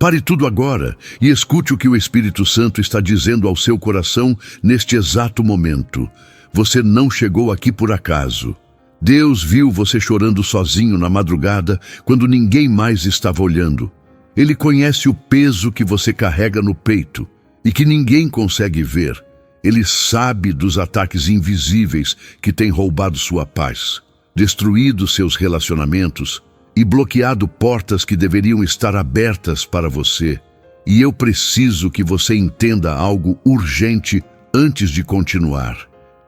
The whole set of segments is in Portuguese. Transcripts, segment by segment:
Pare tudo agora e escute o que o Espírito Santo está dizendo ao seu coração neste exato momento. Você não chegou aqui por acaso. Deus viu você chorando sozinho na madrugada, quando ninguém mais estava olhando. Ele conhece o peso que você carrega no peito e que ninguém consegue ver. Ele sabe dos ataques invisíveis que têm roubado sua paz, destruído seus relacionamentos e bloqueado portas que deveriam estar abertas para você. E eu preciso que você entenda algo urgente antes de continuar.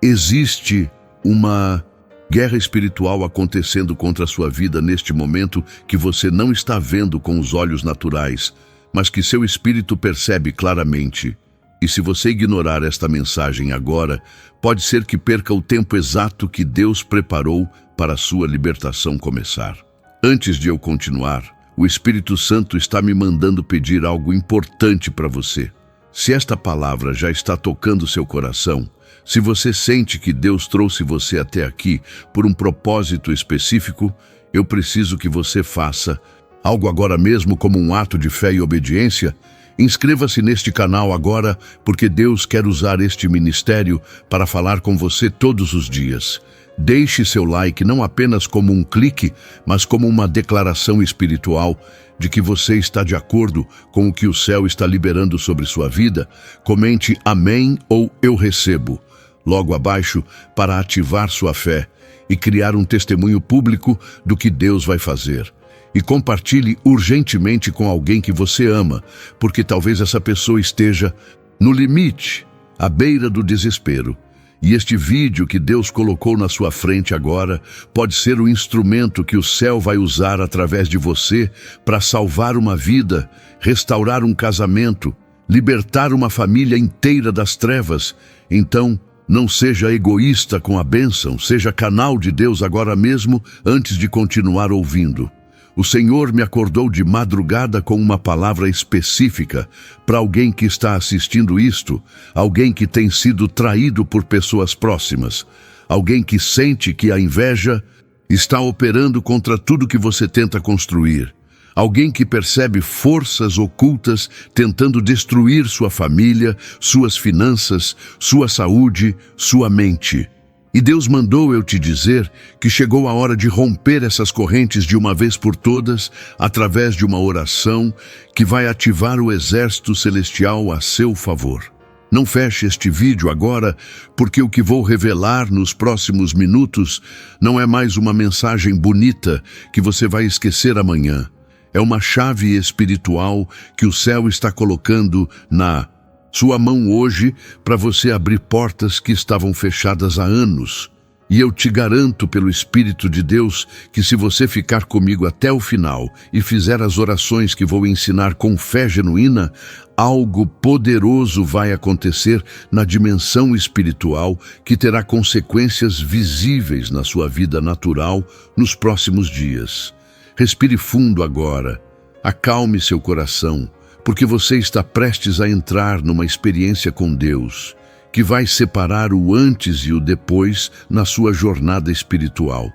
Existe uma guerra espiritual acontecendo contra a sua vida neste momento que você não está vendo com os olhos naturais, mas que seu espírito percebe claramente. E se você ignorar esta mensagem agora, pode ser que perca o tempo exato que Deus preparou para a sua libertação começar. Antes de eu continuar, o Espírito Santo está me mandando pedir algo importante para você. Se esta palavra já está tocando seu coração, se você sente que Deus trouxe você até aqui por um propósito específico, eu preciso que você faça algo agora mesmo como um ato de fé e obediência. Inscreva-se neste canal agora, porque Deus quer usar este ministério para falar com você todos os dias. Deixe seu like não apenas como um clique, mas como uma declaração espiritual de que você está de acordo com o que o céu está liberando sobre sua vida. Comente amém ou eu recebo logo abaixo para ativar sua fé e criar um testemunho público do que Deus vai fazer. E compartilhe urgentemente com alguém que você ama, porque talvez essa pessoa esteja no limite, à beira do desespero. E este vídeo que Deus colocou na sua frente agora pode ser o instrumento que o céu vai usar através de você para salvar uma vida, restaurar um casamento, libertar uma família inteira das trevas. Então, não seja egoísta com a bênção, seja canal de Deus agora mesmo antes de continuar ouvindo. O Senhor me acordou de madrugada com uma palavra específica para alguém que está assistindo isto, alguém que tem sido traído por pessoas próximas, alguém que sente que a inveja está operando contra tudo que você tenta construir, alguém que percebe forças ocultas tentando destruir sua família, suas finanças, sua saúde, sua mente. E Deus mandou eu te dizer que chegou a hora de romper essas correntes de uma vez por todas, através de uma oração que vai ativar o exército celestial a seu favor. Não feche este vídeo agora, porque o que vou revelar nos próximos minutos não é mais uma mensagem bonita que você vai esquecer amanhã. É uma chave espiritual que o céu está colocando na sua mão hoje para você abrir portas que estavam fechadas há anos. E eu te garanto pelo Espírito de Deus que se você ficar comigo até o final e fizer as orações que vou ensinar com fé genuína, algo poderoso vai acontecer na dimensão espiritual que terá consequências visíveis na sua vida natural nos próximos dias. Respire fundo agora, acalme seu coração, porque você está prestes a entrar numa experiência com Deus, que vai separar o antes e o depois na sua jornada espiritual.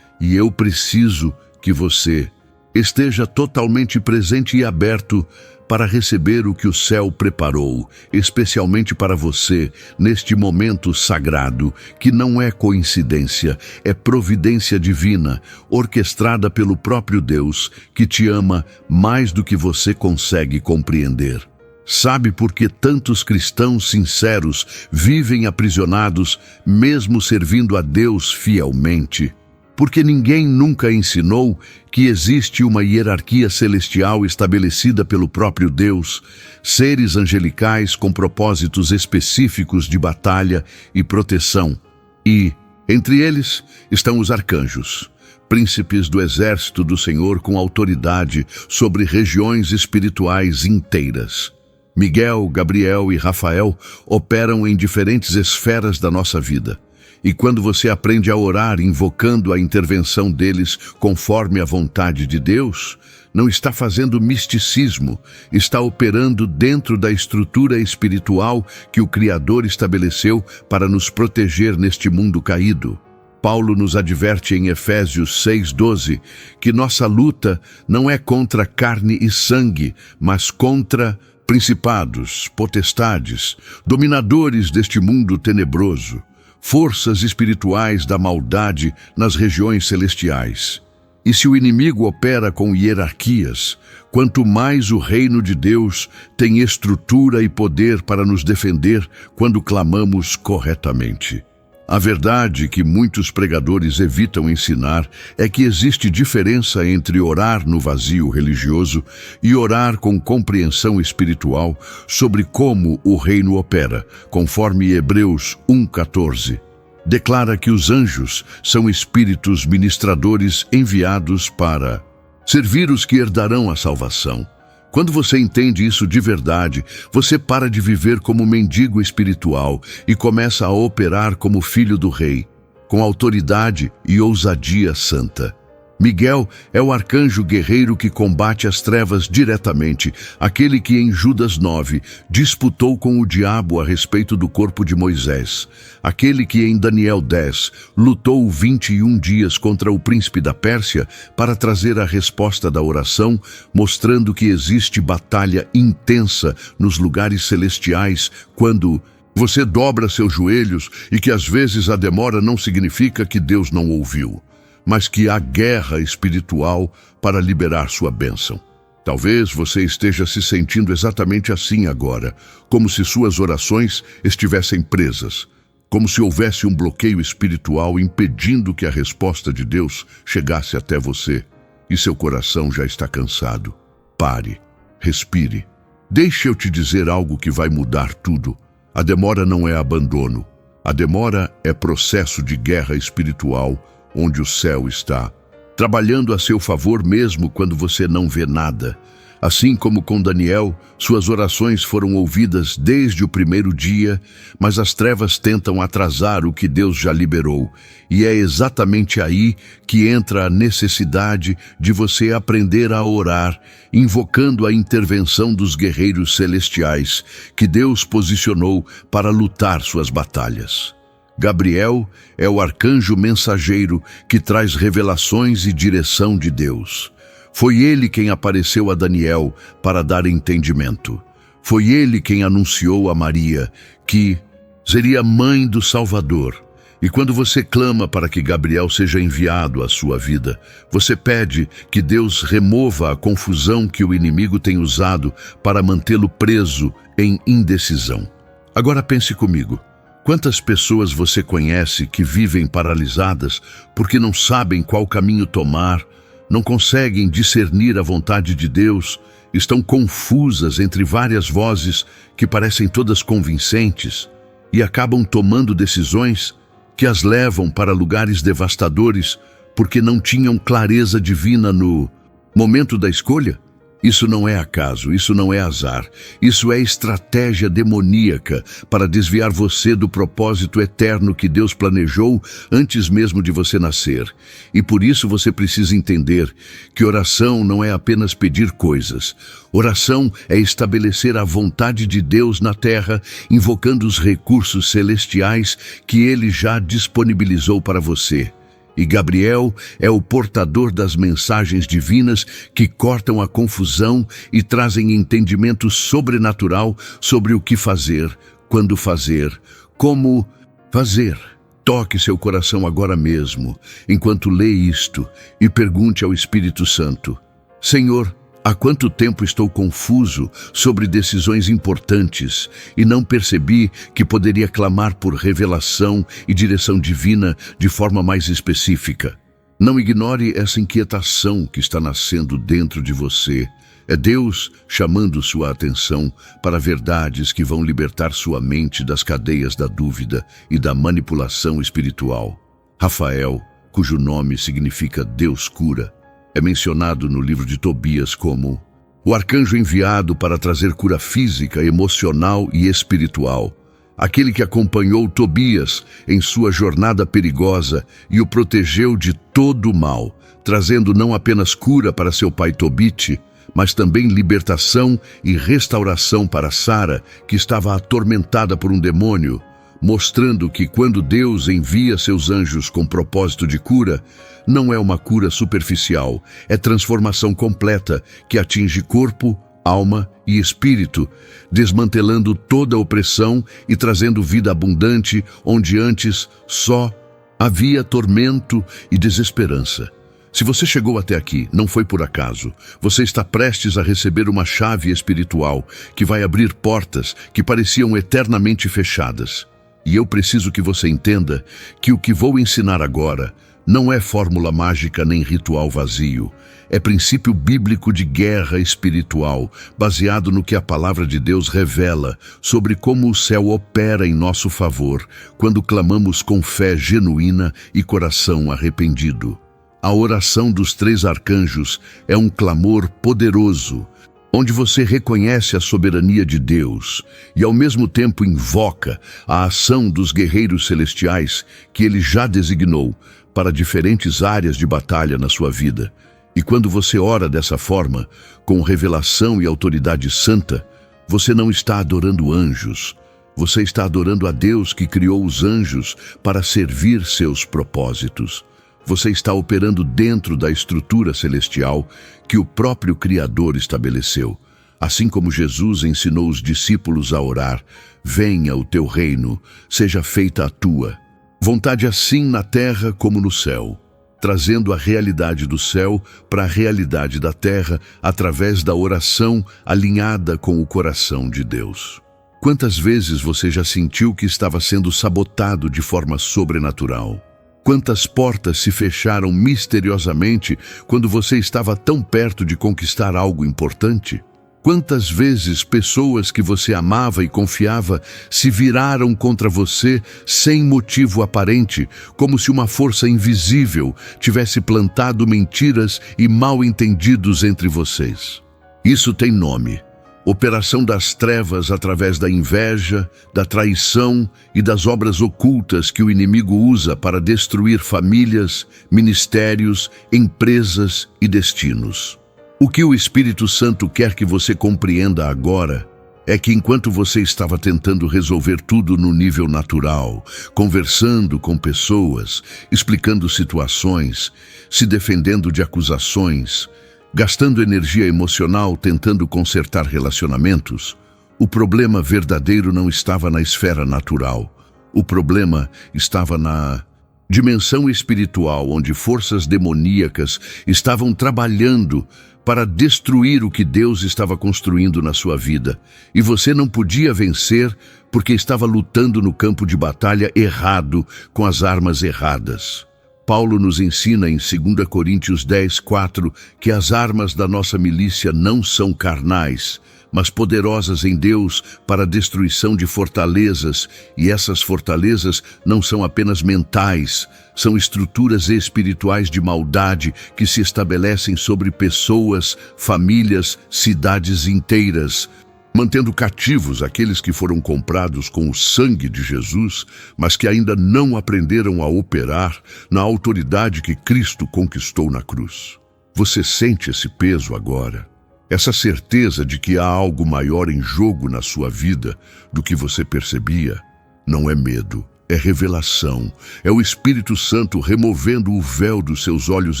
E eu preciso que você esteja totalmente presente e aberto para receber o que o céu preparou, especialmente para você, neste momento sagrado, que não é coincidência, é providência divina, orquestrada pelo próprio Deus, que te ama mais do que você consegue compreender. Sabe por que tantos cristãos sinceros vivem aprisionados, mesmo servindo a Deus fielmente? Porque ninguém nunca ensinou que existe uma hierarquia celestial estabelecida pelo próprio Deus, seres angelicais com propósitos específicos de batalha e proteção. E, entre eles, estão os arcanjos, príncipes do exército do Senhor com autoridade sobre regiões espirituais inteiras. Miguel, Gabriel e Rafael operam em diferentes esferas da nossa vida. E quando você aprende a orar invocando a intervenção deles conforme a vontade de Deus, não está fazendo misticismo, está operando dentro da estrutura espiritual que o Criador estabeleceu para nos proteger neste mundo caído. Paulo nos adverte em Efésios 6:12 que nossa luta não é contra carne e sangue, mas contra principados, potestades, dominadores deste mundo tenebroso, forças espirituais da maldade nas regiões celestiais. E se o inimigo opera com hierarquias, quanto mais o reino de Deus tem estrutura e poder para nos defender quando clamamos corretamente. A verdade que muitos pregadores evitam ensinar é que existe diferença entre orar no vazio religioso e orar com compreensão espiritual sobre como o reino opera, conforme Hebreus 1:14. Declara que os anjos são espíritos ministradores enviados para servir os que herdarão a salvação. Quando você entende isso de verdade, você para de viver como mendigo espiritual e começa a operar como filho do rei, com autoridade e ousadia santa. Miguel é o arcanjo guerreiro que combate as trevas diretamente, aquele que em Judas 9 disputou com o diabo a respeito do corpo de Moisés, aquele que em Daniel 10 lutou 21 dias contra o príncipe da Pérsia para trazer a resposta da oração, mostrando que existe batalha intensa nos lugares celestiais quando você dobra seus joelhos e que às vezes a demora não significa que Deus não ouviu, mas que há guerra espiritual para liberar sua bênção. Talvez você esteja se sentindo exatamente assim agora, como se suas orações estivessem presas, como se houvesse um bloqueio espiritual impedindo que a resposta de Deus chegasse até você, e seu coração já está cansado. Pare, respire. Deixe eu te dizer algo que vai mudar tudo. A demora não é abandono. A demora é processo de guerra espiritual, onde o céu está, trabalhando a seu favor mesmo quando você não vê nada. Assim como com Daniel, suas orações foram ouvidas desde o primeiro dia, mas as trevas tentam atrasar o que Deus já liberou. E é exatamente aí que entra a necessidade de você aprender a orar, invocando a intervenção dos guerreiros celestiais que Deus posicionou para lutar suas batalhas. Gabriel é o arcanjo mensageiro que traz revelações e direção de Deus. Foi ele quem apareceu a Daniel para dar entendimento. Foi ele quem anunciou a Maria que seria mãe do Salvador. E quando você clama para que Gabriel seja enviado à sua vida, você pede que Deus remova a confusão que o inimigo tem usado para mantê-lo preso em indecisão. Agora pense comigo. Quantas pessoas você conhece que vivem paralisadas porque não sabem qual caminho tomar, não conseguem discernir a vontade de Deus, estão confusas entre várias vozes que parecem todas convincentes e acabam tomando decisões que as levam para lugares devastadores porque não tinham clareza divina no momento da escolha? Isso não é acaso, isso não é azar, isso é estratégia demoníaca para desviar você do propósito eterno que Deus planejou antes mesmo de você nascer. E por isso você precisa entender que oração não é apenas pedir coisas. Oração é estabelecer a vontade de Deus na terra, invocando os recursos celestiais que Ele já disponibilizou para você. E Gabriel é o portador das mensagens divinas que cortam a confusão e trazem entendimento sobrenatural sobre o que fazer, quando fazer, como fazer. Toque seu coração agora mesmo, enquanto lê isto, e pergunte ao Espírito Santo: Senhor, há quanto tempo estou confuso sobre decisões importantes e não percebi que poderia clamar por revelação e direção divina de forma mais específica? Não ignore essa inquietação que está nascendo dentro de você. É Deus chamando sua atenção para verdades que vão libertar sua mente das cadeias da dúvida e da manipulação espiritual. Rafael, cujo nome significa Deus cura, é mencionado no livro de Tobias como o arcanjo enviado para trazer cura física, emocional e espiritual. Aquele que acompanhou Tobias em sua jornada perigosa e o protegeu de todo o mal, trazendo não apenas cura para seu pai Tobite, mas também libertação e restauração para Sara, que estava atormentada por um demônio, mostrando que quando Deus envia seus anjos com propósito de cura, não é uma cura superficial, é transformação completa que atinge corpo, alma e espírito, desmantelando toda a opressão e trazendo vida abundante onde antes só havia tormento e desesperança. Se você chegou até aqui, não foi por acaso. Você está prestes a receber uma chave espiritual que vai abrir portas que pareciam eternamente fechadas. E eu preciso que você entenda que o que vou ensinar agora não é fórmula mágica nem ritual vazio. É princípio bíblico de guerra espiritual, baseado no que a palavra de Deus revela sobre como o céu opera em nosso favor quando clamamos com fé genuína e coração arrependido. A oração dos 3 arcanjos é um clamor poderoso, onde você reconhece a soberania de Deus e ao mesmo tempo invoca a ação dos guerreiros celestiais que Ele já designou para diferentes áreas de batalha na sua vida. E quando você ora dessa forma, com revelação e autoridade santa, você não está adorando anjos, você está adorando a Deus que criou os anjos para servir seus propósitos. Você está operando dentro da estrutura celestial que o próprio Criador estabeleceu. Assim como Jesus ensinou os discípulos a orar, venha o teu reino, seja feita a tua vontade assim na terra como no céu, trazendo a realidade do céu para a realidade da terra através da oração alinhada com o coração de Deus. Quantas vezes você já sentiu que estava sendo sabotado de forma sobrenatural? Quantas portas se fecharam misteriosamente quando você estava tão perto de conquistar algo importante? Quantas vezes pessoas que você amava e confiava se viraram contra você sem motivo aparente, como se uma força invisível tivesse plantado mentiras e mal-entendidos entre vocês? Isso tem nome: operação das trevas através da inveja, da traição e das obras ocultas que o inimigo usa para destruir famílias, ministérios, empresas e destinos. O que o Espírito Santo quer que você compreenda agora é que enquanto você estava tentando resolver tudo no nível natural, conversando com pessoas, explicando situações, se defendendo de acusações, gastando energia emocional tentando consertar relacionamentos, o problema verdadeiro não estava na esfera natural. O problema estava na dimensão espiritual, onde forças demoníacas estavam trabalhando para destruir o que Deus estava construindo na sua vida. E você não podia vencer porque estava lutando no campo de batalha errado, com as armas erradas. Paulo nos ensina em 2 Coríntios 10:4 que as armas da nossa milícia não são carnais, mas poderosas em Deus para a destruição de fortalezas, e essas fortalezas não são apenas mentais, são estruturas espirituais de maldade que se estabelecem sobre pessoas, famílias, cidades inteiras, mantendo cativos aqueles que foram comprados com o sangue de Jesus, mas que ainda não aprenderam a operar na autoridade que Cristo conquistou na cruz. Você sente esse peso agora? Essa certeza de que há algo maior em jogo na sua vida do que você percebia? Não é medo, é revelação, é o Espírito Santo removendo o véu dos seus olhos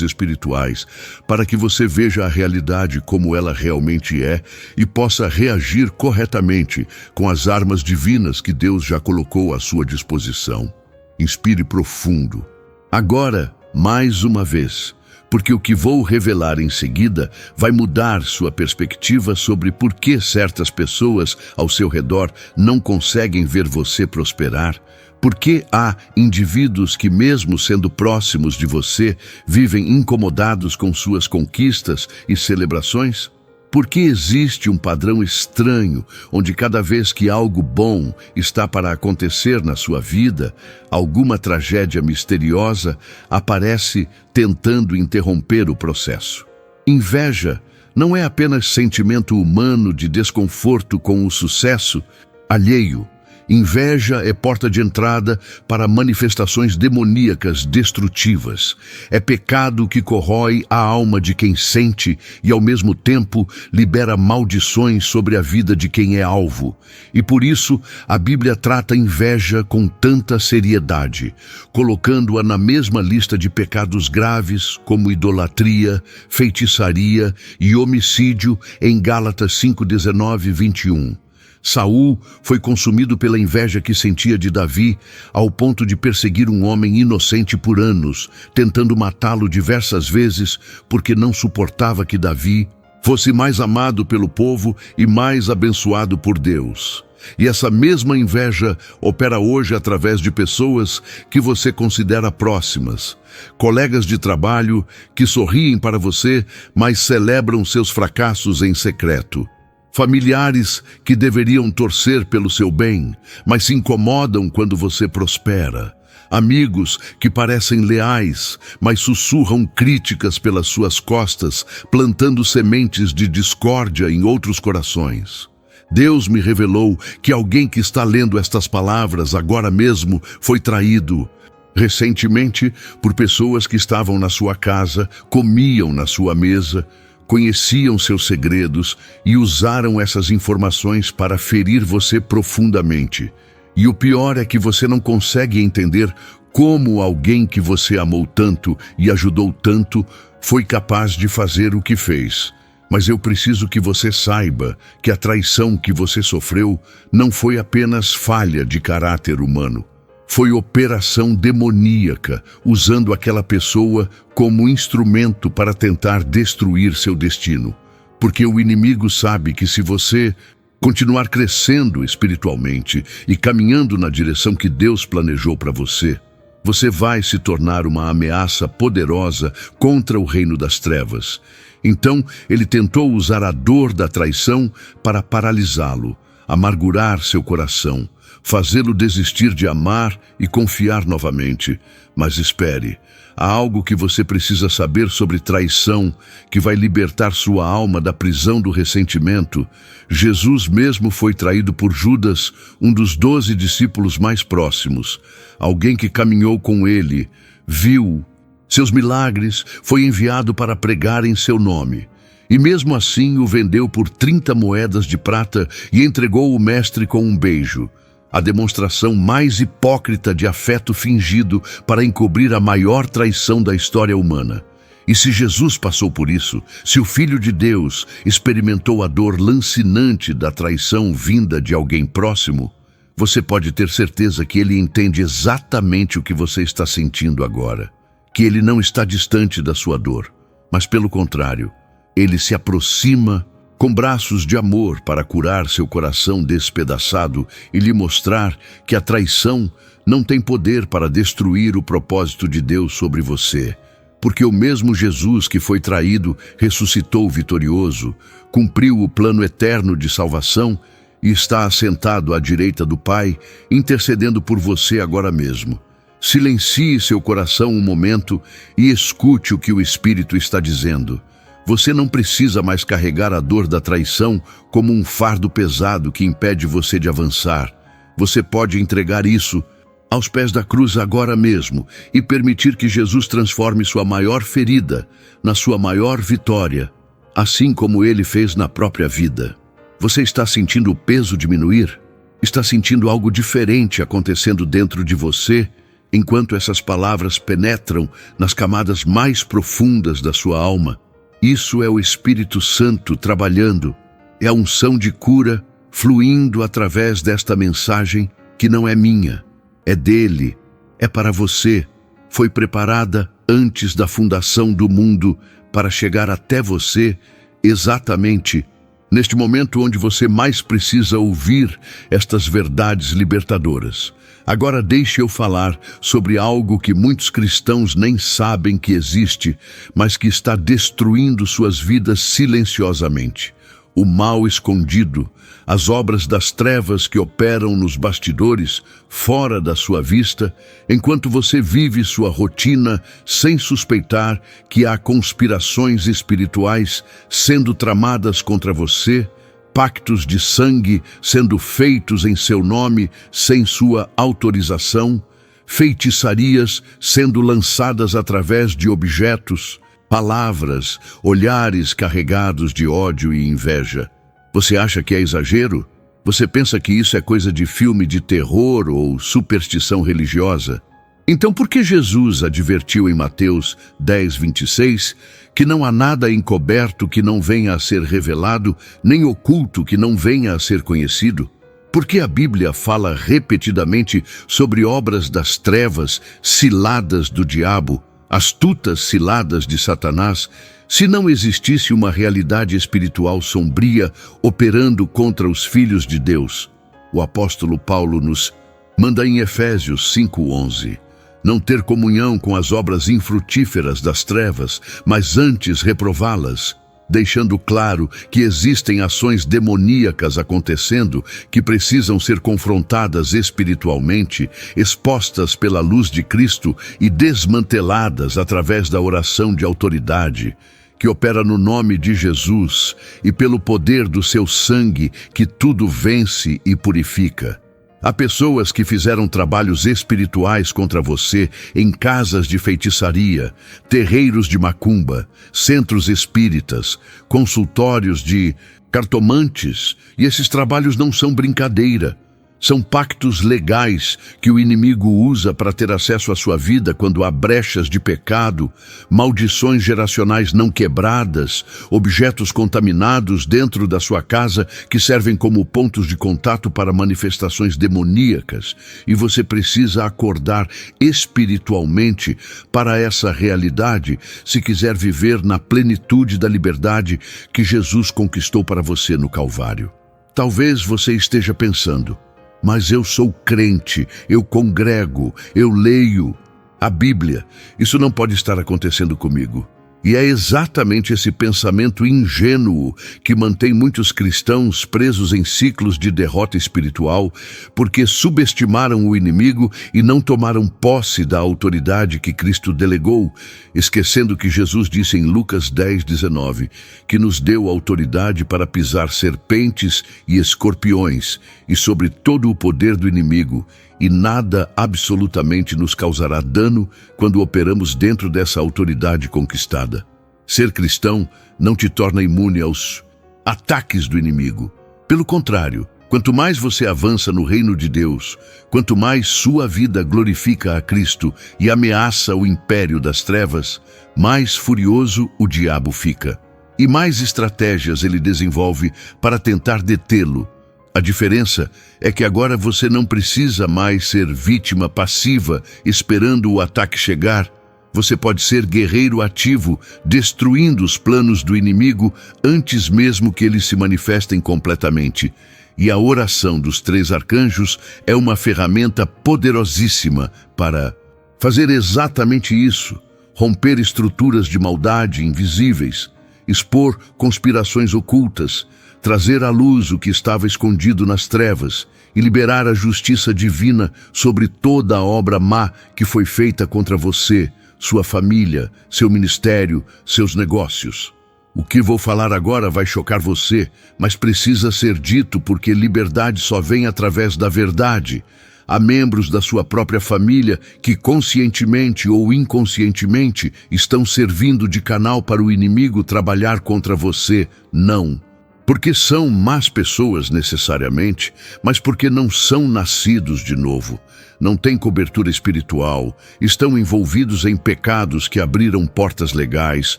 espirituais para que você veja a realidade como ela realmente é e possa reagir corretamente com as armas divinas que Deus já colocou à sua disposição. Inspire profundo. Agora, mais uma vez, porque o que vou revelar em seguida vai mudar sua perspectiva sobre por que certas pessoas ao seu redor não conseguem ver você prosperar. Por que há indivíduos que, mesmo sendo próximos de você, vivem incomodados com suas conquistas e celebrações? Por que existe um padrão estranho, onde cada vez que algo bom está para acontecer na sua vida, alguma tragédia misteriosa aparece tentando interromper o processo? Inveja não é apenas sentimento humano de desconforto com o sucesso alheio, Inveja é porta de entrada para manifestações demoníacas destrutivas. É pecado que corrói a alma de quem sente e, ao mesmo tempo, libera maldições sobre a vida de quem é alvo. E por isso, a Bíblia trata a inveja com tanta seriedade, colocando-a na mesma lista de pecados graves como idolatria, feitiçaria e homicídio em Gálatas 5:19 e 21. Saul foi consumido pela inveja que sentia de Davi, ao ponto de perseguir um homem inocente por anos, tentando matá-lo diversas vezes porque não suportava que Davi fosse mais amado pelo povo e mais abençoado por Deus. E essa mesma inveja opera hoje através de pessoas que você considera próximas, colegas de trabalho que sorriem para você, mas celebram seus fracassos em secreto. Familiares que deveriam torcer pelo seu bem, mas se incomodam quando você prospera. Amigos que parecem leais, mas sussurram críticas pelas suas costas, plantando sementes de discórdia em outros corações. Deus me revelou que alguém que está lendo estas palavras agora mesmo foi traído recentemente por pessoas que estavam na sua casa, comiam na sua mesa, conheciam seus segredos e usaram essas informações para ferir você profundamente. E o pior é que você não consegue entender como alguém que você amou tanto e ajudou tanto foi capaz de fazer o que fez. Mas eu preciso que você saiba que a traição que você sofreu não foi apenas falha de caráter humano. Foi operação demoníaca, usando aquela pessoa como instrumento para tentar destruir seu destino. Porque o inimigo sabe que se você continuar crescendo espiritualmente e caminhando na direção que Deus planejou para você, você vai se tornar uma ameaça poderosa contra o reino das trevas. Então, ele tentou usar a dor da traição para paralisá-lo, amargurar seu coração, fazê-lo desistir de amar e confiar novamente. Mas espere, há algo que você precisa saber sobre traição que vai libertar sua alma da prisão do ressentimento. Jesus mesmo foi traído por Judas, um dos 12 discípulos mais próximos. Alguém que caminhou com ele, viu seus milagres, foi enviado para pregar em seu nome. E mesmo assim o vendeu por 30 moedas de prata e entregou o mestre com um beijo. A demonstração mais hipócrita de afeto fingido para encobrir a maior traição da história humana. E se Jesus passou por isso, se o Filho de Deus experimentou a dor lancinante da traição vinda de alguém próximo, você pode ter certeza que ele entende exatamente o que você está sentindo agora. Que ele não está distante da sua dor, mas pelo contrário, ele se aproxima com braços de amor para curar seu coração despedaçado e lhe mostrar que a traição não tem poder para destruir o propósito de Deus sobre você. Porque o mesmo Jesus que foi traído ressuscitou vitorioso, cumpriu o plano eterno de salvação e está assentado à direita do Pai, intercedendo por você agora mesmo. Silencie seu coração um momento e escute o que o Espírito está dizendo. Você não precisa mais carregar a dor da traição como um fardo pesado que impede você de avançar. Você pode entregar isso aos pés da cruz agora mesmo e permitir que Jesus transforme sua maior ferida na sua maior vitória, assim como ele fez na própria vida. Você está sentindo o peso diminuir? Está sentindo algo diferente acontecendo dentro de você enquanto essas palavras penetram nas camadas mais profundas da sua alma? Isso é o Espírito Santo trabalhando, é a unção de cura fluindo através desta mensagem que não é minha, é dele, é para você. Foi preparada antes da fundação do mundo para chegar até você exatamente neste momento onde você mais precisa ouvir estas verdades libertadoras. Agora deixe eu falar sobre algo que muitos cristãos nem sabem que existe, mas que está destruindo suas vidas silenciosamente. O mal escondido, as obras das trevas que operam nos bastidores, fora da sua vista, enquanto você vive sua rotina sem suspeitar que há conspirações espirituais sendo tramadas contra você, pactos de sangue sendo feitos em seu nome sem sua autorização, feitiçarias sendo lançadas através de objetos, palavras, olhares carregados de ódio e inveja. Você acha que é exagero? Você pensa que isso é coisa de filme de terror ou superstição religiosa? Então por que Jesus advertiu em Mateus 10:26 que não há nada encoberto que não venha a ser revelado, nem oculto que não venha a ser conhecido? Por que a Bíblia fala repetidamente sobre obras das trevas, ciladas do diabo, astutas ciladas de Satanás, se não existisse uma realidade espiritual sombria operando contra os filhos de Deus? O apóstolo Paulo nos manda em Efésios 5:11, não ter comunhão com as obras infrutíferas das trevas, mas antes reprová-las, deixando claro que existem ações demoníacas acontecendo que precisam ser confrontadas espiritualmente, expostas pela luz de Cristo e desmanteladas através da oração de autoridade, que opera no nome de Jesus e pelo poder do seu sangue que tudo vence e purifica. Há pessoas que fizeram trabalhos espirituais contra você em casas de feitiçaria, terreiros de macumba, centros espíritas, consultórios de cartomantes, e esses trabalhos não são brincadeira. São pactos legais que o inimigo usa para ter acesso à sua vida quando há brechas de pecado, maldições geracionais não quebradas, objetos contaminados dentro da sua casa que servem como pontos de contato para manifestações demoníacas. E você precisa acordar espiritualmente para essa realidade se quiser viver na plenitude da liberdade que Jesus conquistou para você no Calvário. Talvez você esteja pensando: mas eu sou crente, eu congrego, eu leio a Bíblia. Isso não pode estar acontecendo comigo. E é exatamente esse pensamento ingênuo que mantém muitos cristãos presos em ciclos de derrota espiritual, porque subestimaram o inimigo e não tomaram posse da autoridade que Cristo delegou, esquecendo que Jesus disse em Lucas 10:19, que nos deu autoridade para pisar serpentes e escorpiões e sobre todo o poder do inimigo, e nada absolutamente nos causará dano quando operamos dentro dessa autoridade conquistada. Ser cristão não te torna imune aos ataques do inimigo. Pelo contrário, quanto mais você avança no reino de Deus, quanto mais sua vida glorifica a Cristo e ameaça o império das trevas, mais furioso o diabo fica. E mais estratégias ele desenvolve para tentar detê-lo. A diferença é que agora você não precisa mais ser vítima passiva esperando o ataque chegar. Você pode ser guerreiro ativo, destruindo os planos do inimigo antes mesmo que eles se manifestem completamente. E a oração dos 3 arcanjos é uma ferramenta poderosíssima para fazer exatamente isso: romper estruturas de maldade invisíveis, expor conspirações ocultas, trazer à luz o que estava escondido nas trevas e liberar a justiça divina sobre toda a obra má que foi feita contra você, sua família, seu ministério, seus negócios. O que vou falar agora vai chocar você, mas precisa ser dito porque liberdade só vem através da verdade. Há membros da sua própria família que conscientemente ou inconscientemente estão servindo de canal para o inimigo trabalhar contra você. Não porque são más pessoas necessariamente, mas porque não são nascidos de novo, não têm cobertura espiritual, estão envolvidos em pecados que abriram portas legais,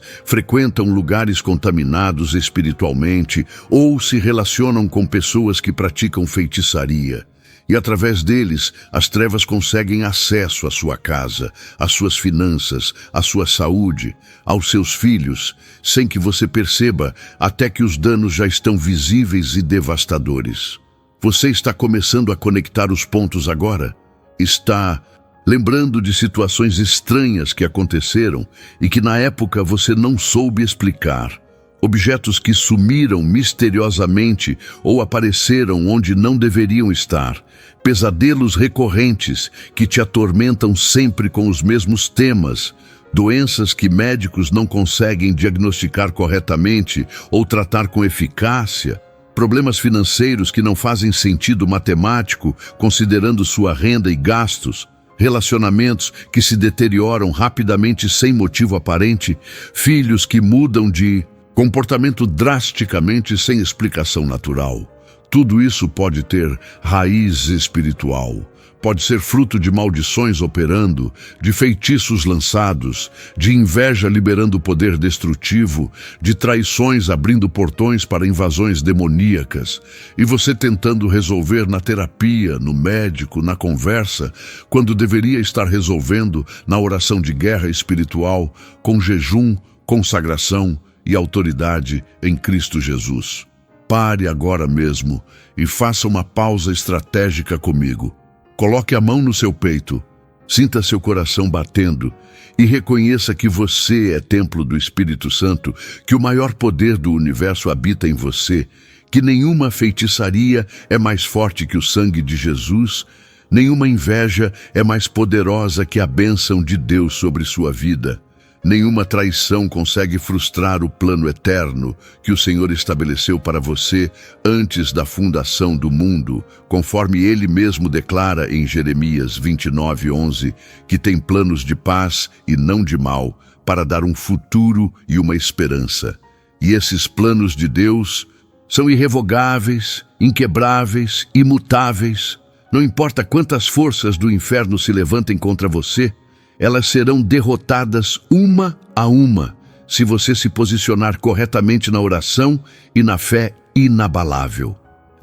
frequentam lugares contaminados espiritualmente ou se relacionam com pessoas que praticam feitiçaria. E através deles, as trevas conseguem acesso à sua casa, às suas finanças, à sua saúde, aos seus filhos, sem que você perceba, até que os danos já estão visíveis e devastadores. Você está começando a conectar os pontos agora? Está lembrando de situações estranhas que aconteceram e que na época você não soube explicar. Objetos que sumiram misteriosamente ou apareceram onde não deveriam estar. Pesadelos recorrentes que te atormentam sempre com os mesmos temas. Doenças que médicos não conseguem diagnosticar corretamente ou tratar com eficácia. Problemas financeiros que não fazem sentido matemático, considerando sua renda e gastos, relacionamentos que se deterioram rapidamente sem motivo aparente, filhos que mudam de comportamento drasticamente sem explicação natural. Tudo isso pode ter raiz espiritual. Pode ser fruto de maldições operando, de feitiços lançados, de inveja liberando poder destrutivo, de traições abrindo portões para invasões demoníacas, e você tentando resolver na terapia, no médico, na conversa, quando deveria estar resolvendo na oração de guerra espiritual, com jejum, consagração e autoridade em Cristo Jesus. Pare agora mesmo e faça uma pausa estratégica comigo. Coloque a mão no seu peito, sinta seu coração batendo e reconheça que você é templo do Espírito Santo, que o maior poder do universo habita em você, que nenhuma feitiçaria é mais forte que o sangue de Jesus, nenhuma inveja é mais poderosa que a bênção de Deus sobre sua vida. Nenhuma traição consegue frustrar o plano eterno que o Senhor estabeleceu para você antes da fundação do mundo, conforme Ele mesmo declara em Jeremias 29:11, que tem planos de paz e não de mal, para dar um futuro e uma esperança. E esses planos de Deus são irrevogáveis, inquebráveis, imutáveis. Não importa quantas forças do inferno se levantem contra você, elas serão derrotadas uma a uma, se você se posicionar corretamente na oração e na fé inabalável.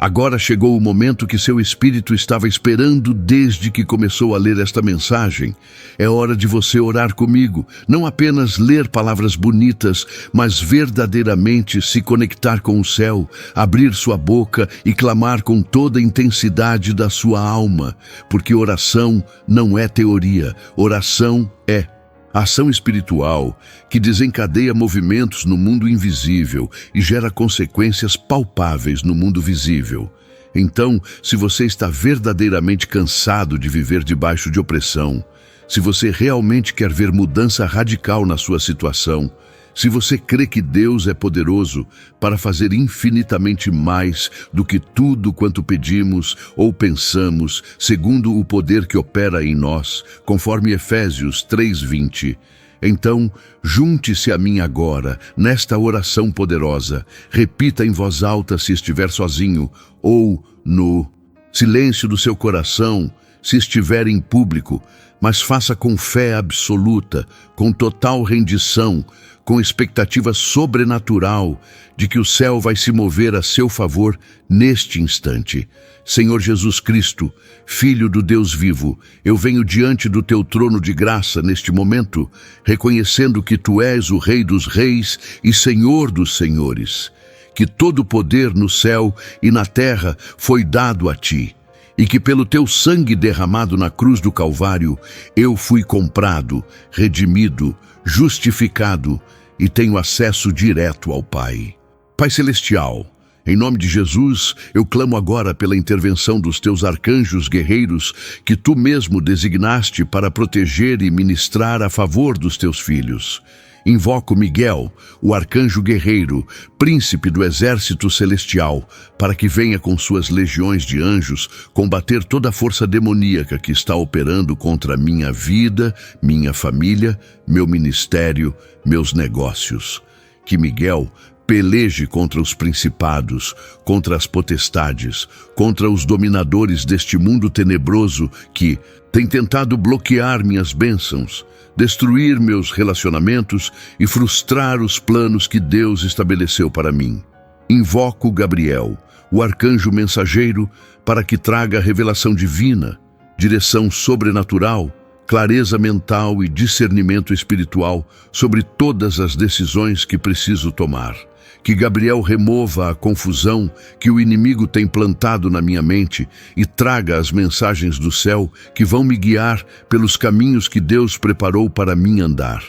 Agora chegou o momento que seu espírito estava esperando desde que começou a ler esta mensagem. É hora de você orar comigo, não apenas ler palavras bonitas, mas verdadeiramente se conectar com o céu, abrir sua boca e clamar com toda a intensidade da sua alma, porque oração não é teoria, oração é ação espiritual que desencadeia movimentos no mundo invisível e gera consequências palpáveis no mundo visível. Então, se você está verdadeiramente cansado de viver debaixo de opressão, se você realmente quer ver mudança radical na sua situação, se você crê que Deus é poderoso para fazer infinitamente mais do que tudo quanto pedimos ou pensamos, segundo o poder que opera em nós, conforme Efésios 3:20, então junte-se a mim agora, nesta oração poderosa. Repita em voz alta se estiver sozinho, ou no silêncio do seu coração, se estiver em público, mas faça com fé absoluta, com total rendição, com expectativa sobrenatural de que o céu vai se mover a seu favor neste instante. Senhor Jesus Cristo, Filho do Deus vivo, eu venho diante do teu trono de graça neste momento, reconhecendo que tu és o Rei dos Reis e Senhor dos Senhores, que todo o poder no céu e na terra foi dado a ti, e que pelo teu sangue derramado na cruz do Calvário, eu fui comprado, redimido, justificado e tenho acesso direto ao Pai. Pai Celestial, em nome de Jesus, eu clamo agora pela intervenção dos teus arcanjos guerreiros que tu mesmo designaste para proteger e ministrar a favor dos teus filhos. Invoco Miguel, o arcanjo guerreiro, príncipe do exército celestial, para que venha com suas legiões de anjos combater toda a força demoníaca que está operando contra minha vida, minha família, meu ministério, meus negócios. Que Miguel peleje contra os principados, contra as potestades, contra os dominadores deste mundo tenebroso que tem tentado bloquear minhas bênçãos, destruir meus relacionamentos e frustrar os planos que Deus estabeleceu para mim. Invoco Gabriel, o arcanjo mensageiro, para que traga revelação divina, direção sobrenatural, clareza mental e discernimento espiritual sobre todas as decisões que preciso tomar. Que Gabriel remova a confusão que o inimigo tem plantado na minha mente e traga as mensagens do céu que vão me guiar pelos caminhos que Deus preparou para mim andar.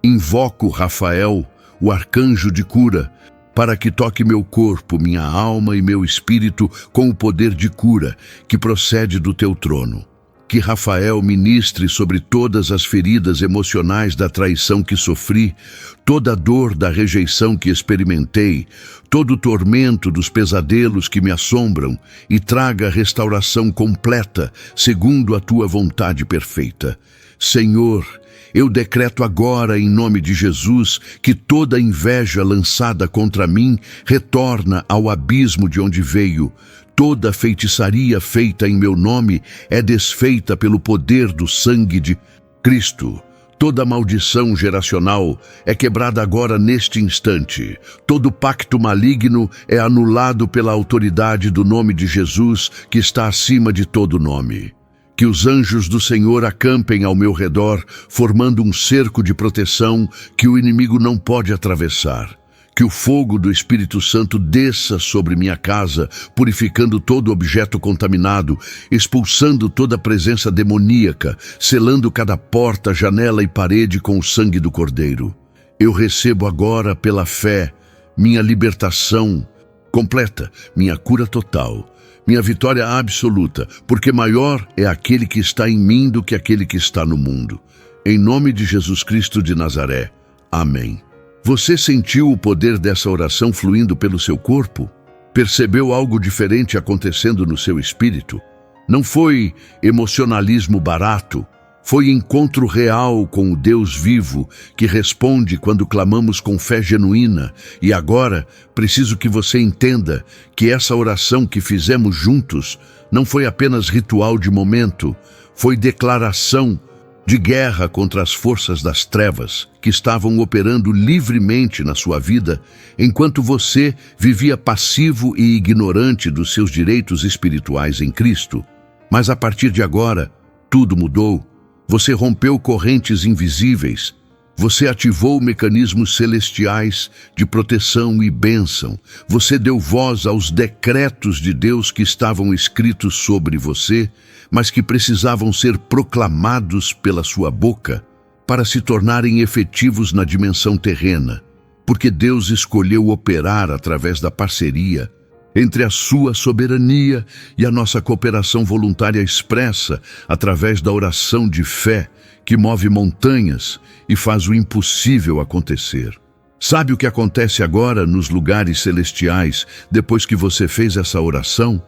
Invoco Rafael, o arcanjo de cura, para que toque meu corpo, minha alma e meu espírito com o poder de cura que procede do teu trono. que Rafael ministre sobre todas as feridas emocionais da traição que sofri, toda a dor da rejeição que experimentei, todo o tormento dos pesadelos que me assombram e traga restauração completa, segundo a tua vontade perfeita. Senhor, eu decreto agora, em nome de Jesus, que toda inveja lançada contra mim retorna ao abismo de onde veio. Toda feitiçaria feita em meu nome é desfeita pelo poder do sangue de Cristo. Toda maldição geracional é quebrada agora neste instante. Todo pacto maligno é anulado pela autoridade do nome de Jesus, que está acima de todo nome. Que os anjos do Senhor acampem ao meu redor, formando um cerco de proteção que o inimigo não pode atravessar. Que o fogo do Espírito Santo desça sobre minha casa, purificando todo objeto contaminado, expulsando toda presença demoníaca, selando cada porta, janela e parede com o sangue do Cordeiro. Eu recebo agora, pela fé, minha libertação completa, minha cura total, minha vitória absoluta, porque maior é aquele que está em mim do que aquele que está no mundo. Em nome de Jesus Cristo de Nazaré. Amém. Você sentiu o poder dessa oração fluindo pelo seu corpo? Percebeu algo diferente acontecendo no seu espírito? Não foi emocionalismo barato, foi encontro real com o Deus vivo que responde quando clamamos com fé genuína. E agora, preciso que você entenda que essa oração que fizemos juntos não foi apenas ritual de momento, foi declaração de guerra contra as forças das trevas que estavam operando livremente na sua vida, enquanto você vivia passivo e ignorante dos seus direitos espirituais em Cristo. Mas a partir de agora, tudo mudou. Você rompeu correntes invisíveis. Você ativou mecanismos celestiais de proteção e bênção. Você deu voz aos decretos de Deus que estavam escritos sobre você, mas que precisavam ser proclamados pela sua boca para se tornarem efetivos na dimensão terrena, porque Deus escolheu operar através da parceria entre a sua soberania e a nossa cooperação voluntária expressa através da oração de fé que move montanhas e faz o impossível acontecer. Sabe o que acontece agora nos lugares celestiais depois que você fez essa oração?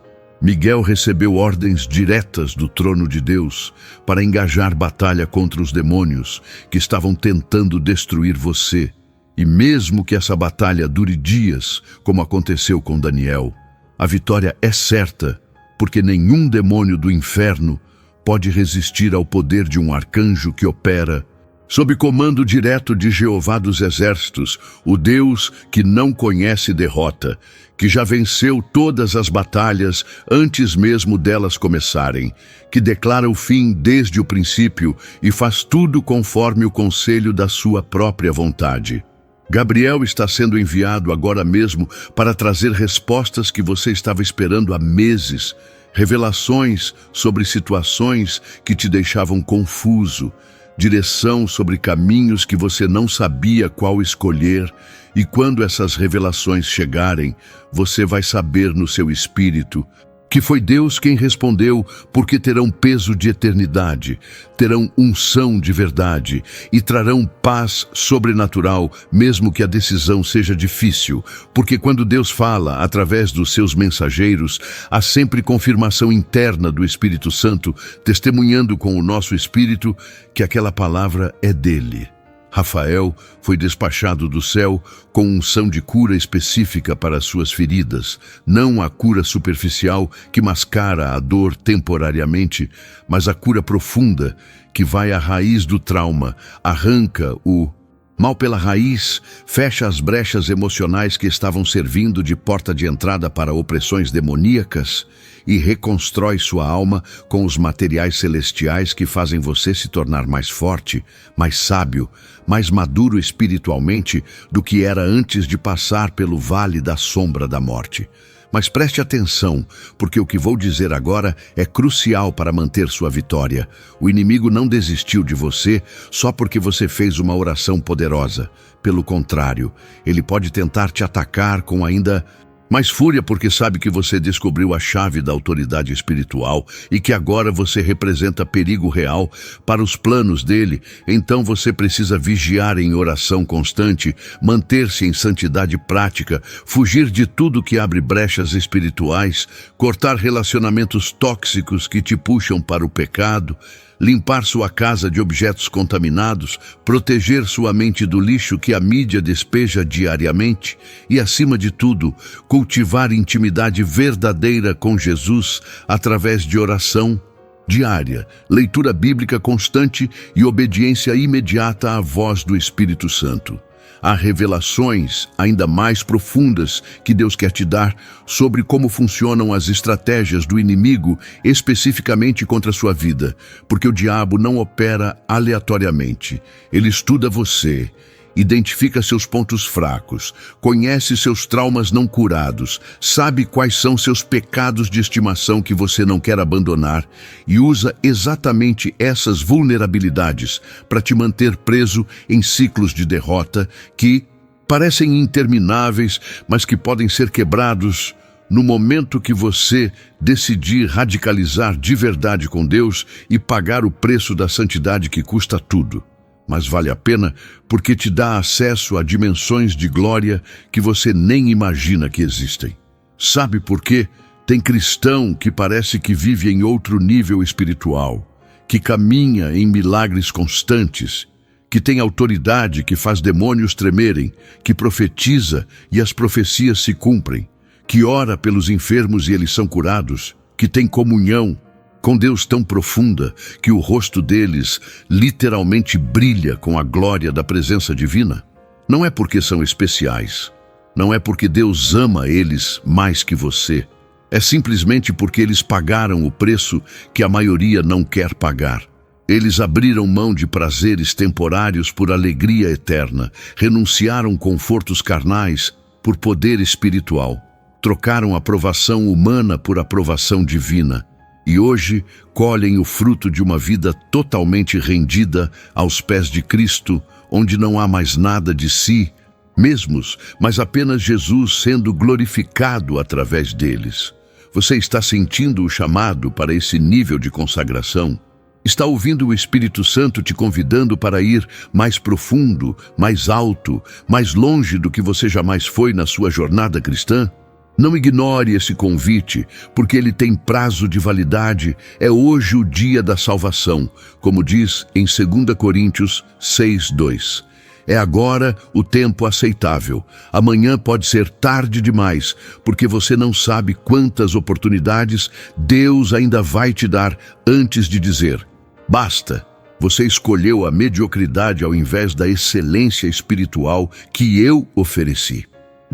Miguel recebeu ordens diretas do trono de Deus para engajar batalha contra os demônios que estavam tentando destruir você. E mesmo que essa batalha dure dias, como aconteceu com Daniel, a vitória é certa, porque nenhum demônio do inferno pode resistir ao poder de um arcanjo que opera sob comando direto de Jeová dos Exércitos, o Deus que não conhece derrota, que já venceu todas as batalhas antes mesmo delas começarem, que declara o fim desde o princípio e faz tudo conforme o conselho da sua própria vontade. Gabriel está sendo enviado agora mesmo para trazer respostas que você estava esperando há meses, revelações sobre situações que te deixavam confuso, direção sobre caminhos que você não sabia qual escolher, e quando essas revelações chegarem, você vai saber no seu espírito que foi Deus quem respondeu, porque terão peso de eternidade, terão unção de verdade e trarão paz sobrenatural, mesmo que a decisão seja difícil, porque quando Deus fala através dos seus mensageiros, há sempre confirmação interna do Espírito Santo, testemunhando com o nosso espírito que aquela palavra é dele. Rafael foi despachado do céu com unção de cura específica para as suas feridas, não a cura superficial que mascara a dor temporariamente, mas a cura profunda que vai à raiz do trauma, arranca o mal pela raiz, fecha as brechas emocionais que estavam servindo de porta de entrada para opressões demoníacas e reconstrói sua alma com os materiais celestiais que fazem você se tornar mais forte, mais sábio, mais maduro espiritualmente do que era antes de passar pelo vale da sombra da morte. Mas preste atenção, porque o que vou dizer agora é crucial para manter sua vitória. O inimigo não desistiu de você só porque você fez uma oração poderosa. Pelo contrário, ele pode tentar te atacar com ainda Mais fúria porque sabe que você descobriu a chave da autoridade espiritual e que agora você representa perigo real para os planos dele. Então você precisa vigiar em oração constante, manter-se em santidade prática, fugir de tudo que abre brechas espirituais, cortar relacionamentos tóxicos que te puxam para o pecado, limpar sua casa de objetos contaminados, proteger sua mente do lixo que a mídia despeja diariamente e, acima de tudo, cultivar intimidade verdadeira com Jesus através de oração diária, leitura bíblica constante e obediência imediata à voz do Espírito Santo. Há revelações ainda mais profundas que Deus quer te dar sobre como funcionam as estratégias do inimigo especificamente contra a sua vida, porque o diabo não opera aleatoriamente. Ele estuda você, identifica seus pontos fracos, conhece seus traumas não curados, sabe quais são seus pecados de estimação que você não quer abandonar e usa exatamente essas vulnerabilidades para te manter preso em ciclos de derrota que parecem intermináveis, mas que podem ser quebrados no momento que você decidir radicalizar de verdade com Deus e pagar o preço da santidade que custa tudo. Mas vale a pena porque te dá acesso a dimensões de glória que você nem imagina que existem. Sabe por quê? Tem cristão que parece que vive em outro nível espiritual, que caminha em milagres constantes, que tem autoridade que faz demônios tremerem, que profetiza e as profecias se cumprem, que ora pelos enfermos e eles são curados, que tem comunhão com Deus tão profunda que o rosto deles literalmente brilha com a glória da presença divina. Não é porque são especiais, não é porque Deus ama eles mais que você, é simplesmente porque eles pagaram o preço que a maioria não quer pagar. Eles abriram mão de prazeres temporários por alegria eterna, renunciaram confortos carnais por poder espiritual, trocaram aprovação humana por aprovação divina, e hoje colhem o fruto de uma vida totalmente rendida aos pés de Cristo, onde não há mais nada de si mesmos, mas apenas Jesus sendo glorificado através deles. Você está sentindo o chamado para esse nível de consagração? Está ouvindo o Espírito Santo te convidando para ir mais profundo, mais alto, mais longe do que você jamais foi na sua jornada cristã? Não ignore esse convite, porque ele tem prazo de validade. É hoje o dia da salvação, como diz em 2 Coríntios 6:2. É agora o tempo aceitável. Amanhã pode ser tarde demais, porque você não sabe quantas oportunidades Deus ainda vai te dar antes de dizer: basta. Você escolheu a mediocridade ao invés da excelência espiritual que eu ofereci.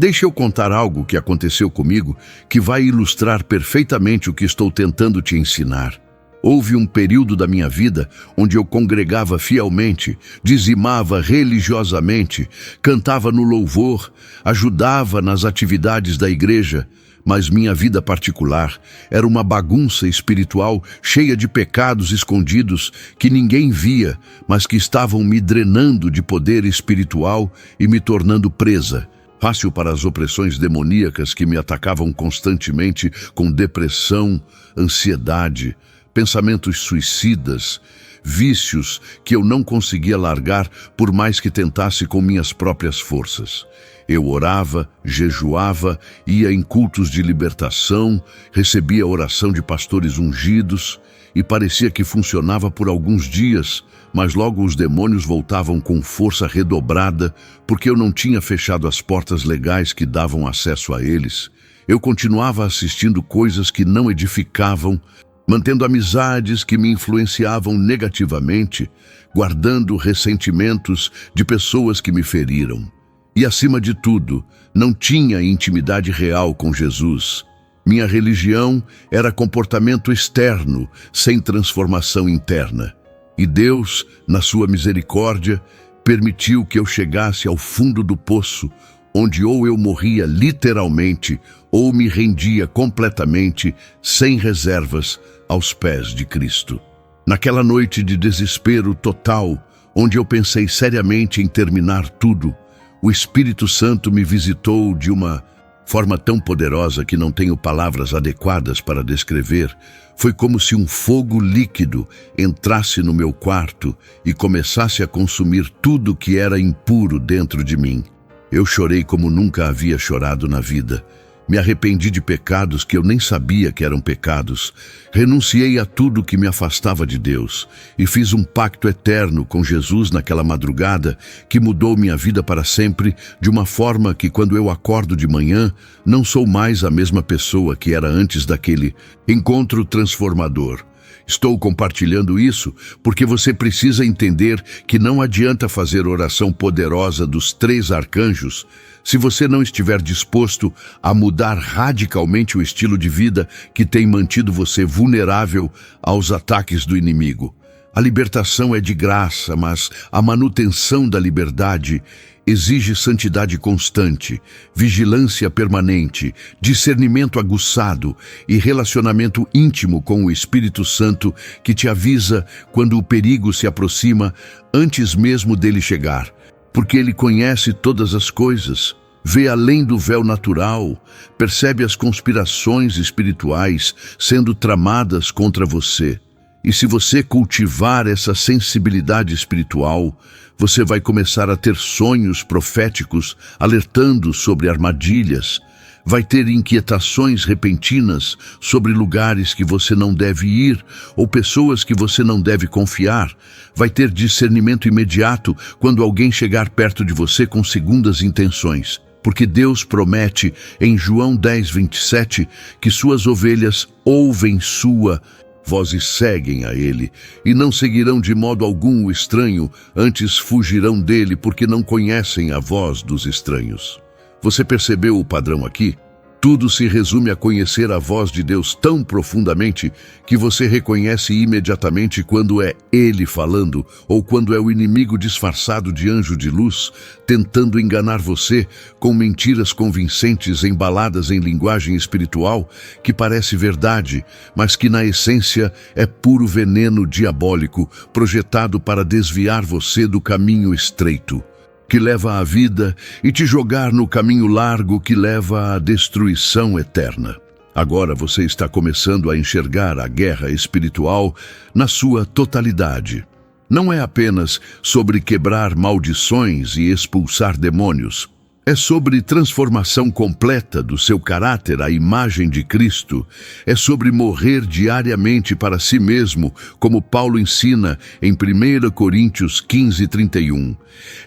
Deixe eu contar algo que aconteceu comigo que vai ilustrar perfeitamente o que estou tentando te ensinar. Houve um período da minha vida onde eu congregava fielmente, dizimava religiosamente, cantava no louvor, ajudava nas atividades da igreja, mas minha vida particular era uma bagunça espiritual cheia de pecados escondidos que ninguém via, mas que estavam me drenando de poder espiritual e me tornando presa, fácil para as opressões demoníacas que me atacavam constantemente com depressão, ansiedade, pensamentos suicidas, vícios que eu não conseguia largar por mais que tentasse com minhas próprias forças. Eu orava, jejuava, ia em cultos de libertação, recebia oração de pastores ungidos e parecia que funcionava por alguns dias, mas logo os demônios voltavam com força redobrada porque eu não tinha fechado as portas legais que davam acesso a eles. Eu continuava assistindo coisas que não edificavam, mantendo amizades que me influenciavam negativamente, guardando ressentimentos de pessoas que me feriram. E, acima de tudo, não tinha intimidade real com Jesus. Minha religião era comportamento externo, sem transformação interna. E Deus, na sua misericórdia, permitiu que eu chegasse ao fundo do poço, onde ou eu morria literalmente, ou me rendia completamente, sem reservas, aos pés de Cristo. Naquela noite de desespero total, onde eu pensei seriamente em terminar tudo, o Espírito Santo me visitou de uma forma tão poderosa que não tenho palavras adequadas para descrever. Foi como se um fogo líquido entrasse no meu quarto e começasse a consumir tudo que era impuro dentro de mim. Eu chorei como nunca havia chorado na vida. Me arrependi de pecados que eu nem sabia que eram pecados. Renunciei a tudo que me afastava de Deus e fiz um pacto eterno com Jesus naquela madrugada que mudou minha vida para sempre, de uma forma que quando eu acordo de manhã, não sou mais a mesma pessoa que era antes daquele encontro transformador. Estou compartilhando isso porque você precisa entender que não adianta fazer oração poderosa dos 3 arcanjos se você não estiver disposto a mudar radicalmente o estilo de vida que tem mantido você vulnerável aos ataques do inimigo. A libertação é de graça, mas a manutenção da liberdade exige santidade constante, vigilância permanente, discernimento aguçado e relacionamento íntimo com o Espírito Santo que te avisa quando o perigo se aproxima antes mesmo dele chegar, porque ele conhece todas as coisas, vê além do véu natural, percebe as conspirações espirituais sendo tramadas contra você. E se você cultivar essa sensibilidade espiritual, você vai começar a ter sonhos proféticos alertando sobre armadilhas, vai ter inquietações repentinas sobre lugares que você não deve ir ou pessoas que você não deve confiar, vai ter discernimento imediato quando alguém chegar perto de você com segundas intenções. Porque Deus promete em João 10:27 que suas ovelhas ouvem sua voz e seguem a ele, e não seguirão de modo algum o estranho, antes fugirão dele, porque não conhecem a voz dos estranhos. Você percebeu o padrão aqui? Tudo se resume a conhecer a voz de Deus tão profundamente que você reconhece imediatamente quando é Ele falando ou quando é o inimigo disfarçado de anjo de luz, tentando enganar você com mentiras convincentes embaladas em linguagem espiritual que parece verdade, mas que na essência é puro veneno diabólico projetado para desviar você do caminho estreito que leva à vida e te jogar no caminho largo que leva à destruição eterna. Agora você está começando a enxergar a guerra espiritual na sua totalidade. Não é apenas sobre quebrar maldições e expulsar demônios. É sobre transformação completa do seu caráter à imagem de Cristo. É sobre morrer diariamente para si mesmo, como Paulo ensina em 1 Coríntios 15:31.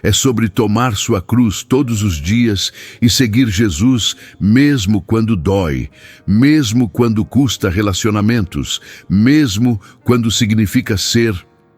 É sobre tomar sua cruz todos os dias e seguir Jesus mesmo quando dói, mesmo quando custa relacionamentos, mesmo quando significa ser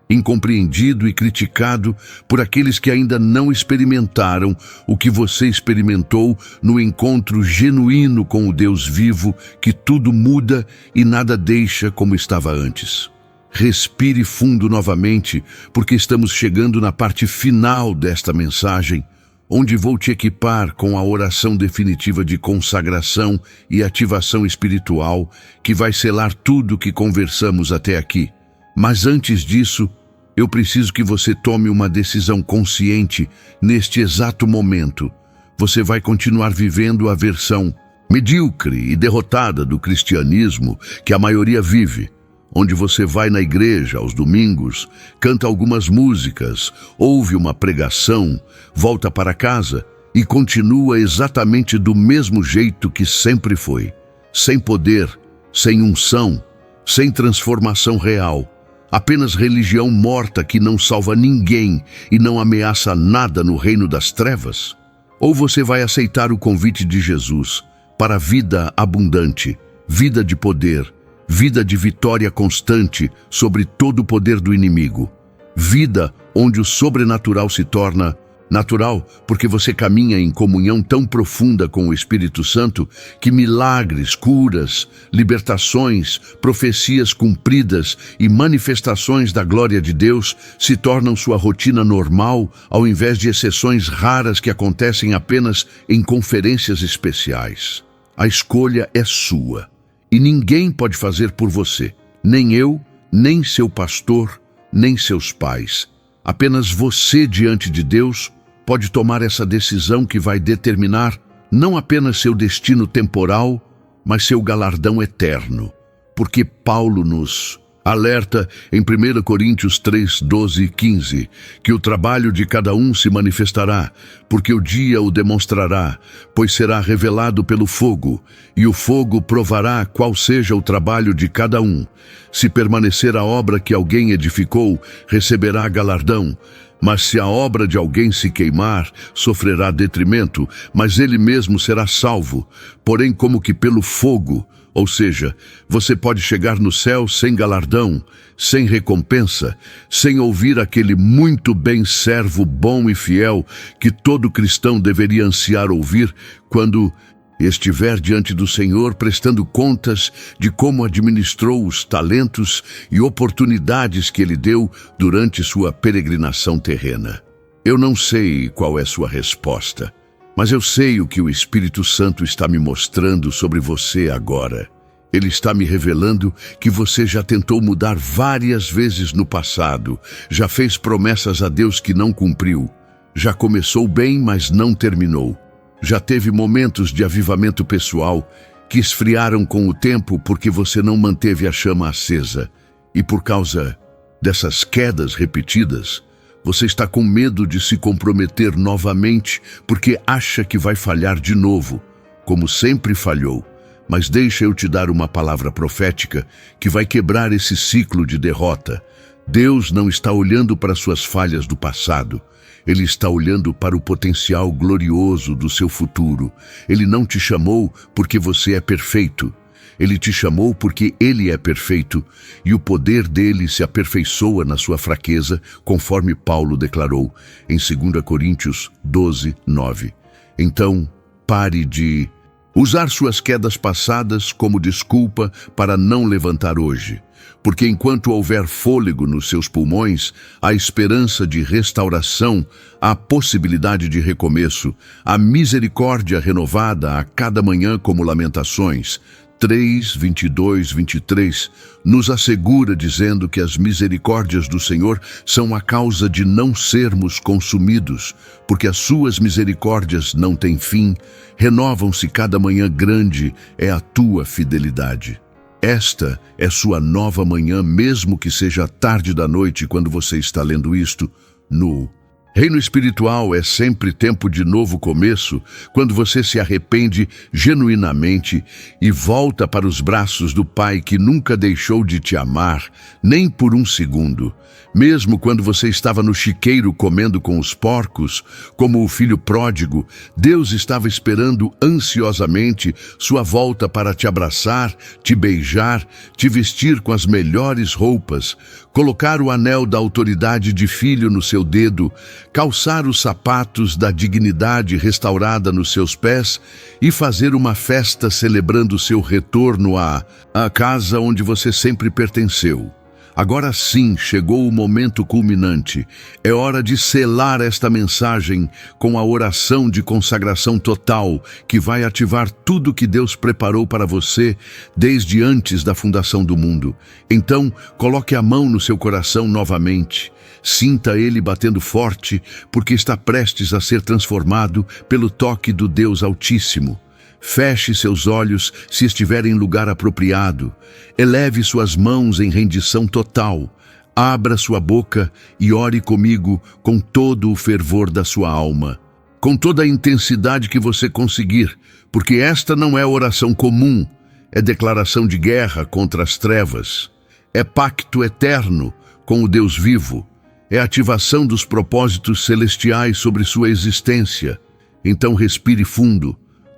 incompreendido e criticado por aqueles que ainda não experimentaram o que você experimentou no encontro genuíno com o Deus vivo, que tudo muda e nada deixa como estava antes. Respire fundo novamente, porque estamos chegando na parte final desta mensagem, onde vou te equipar com a oração definitiva de consagração e ativação espiritual que vai selar tudo que conversamos até aqui. Mas antes disso, eu preciso que você tome uma decisão consciente neste exato momento. Você vai continuar vivendo a versão medíocre e derrotada do cristianismo que a maioria vive, onde você vai na igreja aos domingos, canta algumas músicas, ouve uma pregação, volta para casa e continua exatamente do mesmo jeito que sempre foi, sem poder, sem unção, sem transformação real. Apenas religião morta que não salva ninguém e não ameaça nada no reino das trevas? Ou você vai aceitar o convite de Jesus para a vida abundante, vida de poder, vida de vitória constante sobre todo o poder do inimigo, vida onde o sobrenatural se torna natural, porque você caminha em comunhão tão profunda com o Espírito Santo que milagres, curas, libertações, profecias cumpridas e manifestações da glória de Deus se tornam sua rotina normal, ao invés de exceções raras que acontecem apenas em conferências especiais. A escolha é sua e ninguém pode fazer por você, nem eu, nem seu pastor, nem seus pais. Apenas você diante de Deus pode tomar essa decisão que vai determinar não apenas seu destino temporal, mas seu galardão eterno. Porque Paulo nos alerta em 1 Coríntios 3, 12 e 15, que o trabalho de cada um se manifestará, porque o dia o demonstrará, pois será revelado pelo fogo, e o fogo provará qual seja o trabalho de cada um. Se permanecer a obra que alguém edificou, receberá galardão, mas se a obra de alguém se queimar, sofrerá detrimento, mas ele mesmo será salvo, porém como que pelo fogo. Ou seja, você pode chegar no céu sem galardão, sem recompensa, sem ouvir aquele muito bem servo bom e fiel que todo cristão deveria ansiar ouvir quando estiver diante do Senhor prestando contas de como administrou os talentos e oportunidades que Ele deu durante sua peregrinação terrena. Eu não sei qual é sua resposta, mas eu sei o que o Espírito Santo está me mostrando sobre você agora. Ele está me revelando que você já tentou mudar várias vezes no passado, já fez promessas a Deus que não cumpriu, já começou bem, mas não terminou. Já teve momentos de avivamento pessoal que esfriaram com o tempo porque você não manteve a chama acesa. E por causa dessas quedas repetidas, você está com medo de se comprometer novamente porque acha que vai falhar de novo, como sempre falhou. Mas deixa eu te dar uma palavra profética que vai quebrar esse ciclo de derrota. Deus não está olhando para suas falhas do passado. Ele está olhando para o potencial glorioso do seu futuro. Ele não te chamou porque você é perfeito. Ele te chamou porque Ele é perfeito, e o poder dele se aperfeiçoa na sua fraqueza, conforme Paulo declarou em 2 Coríntios 12, 9. Então, pare de usar suas quedas passadas como desculpa para não levantar hoje. Porque enquanto houver fôlego nos seus pulmões, há esperança de restauração, há possibilidade de recomeço, há misericórdia renovada a cada manhã como Lamentações 3, 22, 23, nos assegura dizendo que as misericórdias do Senhor são a causa de não sermos consumidos, porque as suas misericórdias não têm fim, renovam-se cada manhã, grande é a tua fidelidade. Esta é sua nova manhã, mesmo que seja tarde da noite quando você está lendo isto. No reino espiritual é sempre tempo de novo começo, quando você se arrepende genuinamente e volta para os braços do Pai que nunca deixou de te amar, nem por um segundo. Mesmo quando você estava no chiqueiro comendo com os porcos, como o filho pródigo, Deus estava esperando ansiosamente sua volta para te abraçar, te beijar, te vestir com as melhores roupas, colocar o anel da autoridade de filho no seu dedo, calçar os sapatos da dignidade restaurada nos seus pés e fazer uma festa celebrando seu retorno à casa onde você sempre pertenceu. Agora sim, chegou o momento culminante. É hora de selar esta mensagem com a oração de consagração total, que vai ativar tudo que Deus preparou para você desde antes da fundação do mundo. Então, coloque a mão no seu coração novamente. Sinta ele batendo forte, porque está prestes a ser transformado pelo toque do Deus Altíssimo. Feche seus olhos se estiver em lugar apropriado. Eleve suas mãos em rendição total. Abra sua boca e ore comigo com todo o fervor da sua alma. Com toda a intensidade que você conseguir, porque esta não é oração comum, é declaração de guerra contra as trevas. É pacto eterno com o Deus vivo. É ativação dos propósitos celestiais sobre sua existência. Então respire fundo.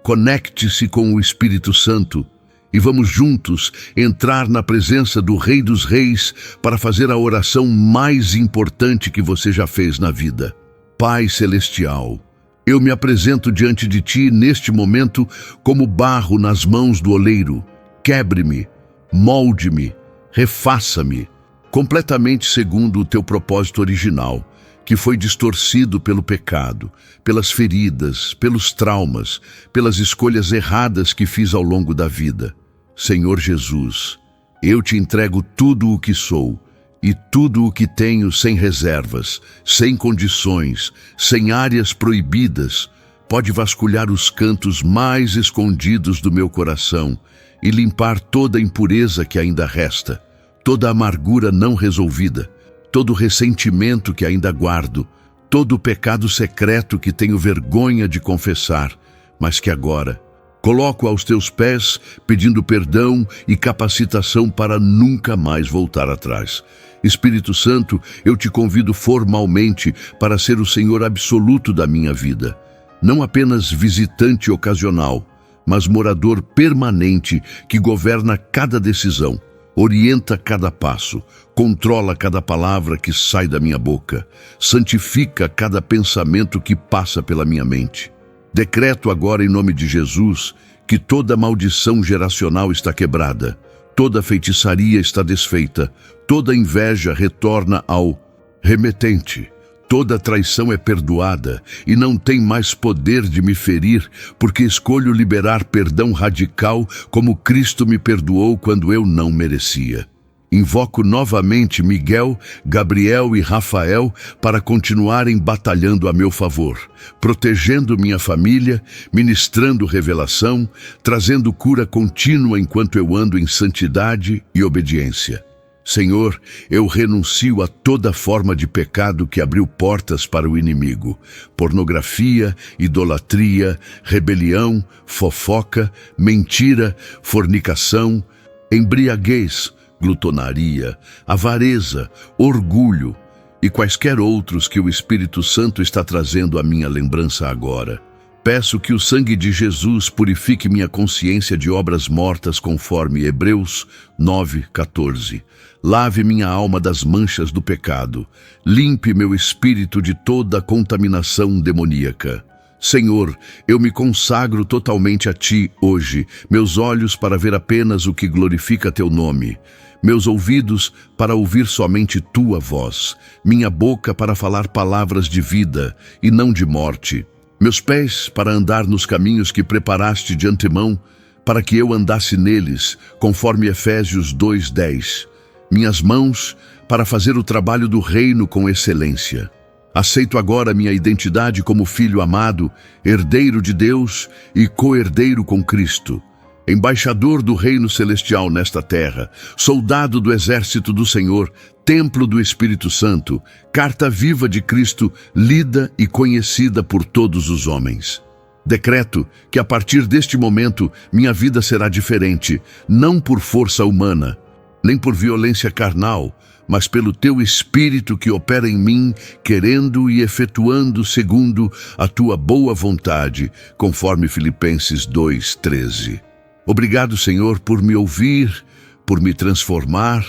Conecte-se com o Espírito Santo e vamos juntos entrar na presença do Rei dos Reis para fazer a oração mais importante que você já fez na vida. Pai Celestial, eu me apresento diante de Ti neste momento como barro nas mãos do oleiro. Quebre-me, molde-me, refaça-me, completamente segundo o Teu propósito original, que foi distorcido pelo pecado, pelas feridas, pelos traumas, pelas escolhas erradas que fiz ao longo da vida. Senhor Jesus, eu te entrego tudo o que sou e tudo o que tenho sem reservas, sem condições, sem áreas proibidas, pode vasculhar os cantos mais escondidos do meu coração e limpar toda a impureza que ainda resta, toda a amargura não resolvida, todo o ressentimento que ainda guardo, todo o pecado secreto que tenho vergonha de confessar, mas que agora coloco aos teus pés, pedindo perdão e capacitação para nunca mais voltar atrás. Espírito Santo, eu te convido formalmente para ser o Senhor absoluto da minha vida. Não apenas visitante ocasional, mas morador permanente que governa cada decisão, orienta cada passo, controla cada palavra que sai da minha boca, santifica cada pensamento que passa pela minha mente. Decreto agora em nome de Jesus que toda maldição geracional está quebrada, toda feitiçaria está desfeita, toda inveja retorna ao remetente, toda traição é perdoada e não tem mais poder de me ferir, porque escolho liberar perdão radical como Cristo me perdoou quando eu não merecia. Invoco novamente Miguel, Gabriel e Rafael para continuarem batalhando a meu favor, protegendo minha família, ministrando revelação, trazendo cura contínua enquanto eu ando em santidade e obediência. Senhor, eu renuncio a toda forma de pecado que abriu portas para o inimigo: pornografia, idolatria, rebelião, fofoca, mentira, fornicação, embriaguez, glutonaria, avareza, orgulho e quaisquer outros que o Espírito Santo está trazendo à minha lembrança agora. Peço que o sangue de Jesus purifique minha consciência de obras mortas conforme Hebreus 9:14. Lave minha alma das manchas do pecado. Limpe meu espírito de toda contaminação demoníaca. Senhor, eu me consagro totalmente a Ti hoje, meus olhos para ver apenas o que glorifica Teu nome, meus ouvidos para ouvir somente Tua voz, minha boca para falar palavras de vida e não de morte, meus pés para andar nos caminhos que preparaste de antemão, para que eu andasse neles, conforme Efésios 2:10, minhas mãos para fazer o trabalho do reino com excelência. Aceito agora minha identidade como filho amado, herdeiro de Deus e co-herdeiro com Cristo, embaixador do reino celestial nesta terra, soldado do exército do Senhor, templo do Espírito Santo, carta viva de Cristo, lida e conhecida por todos os homens. Decreto que a partir deste momento minha vida será diferente, não por força humana, nem por violência carnal, mas pelo Teu Espírito que opera em mim, querendo e efetuando segundo a Tua boa vontade, conforme Filipenses 2:13. Obrigado, Senhor, por me ouvir, por me transformar,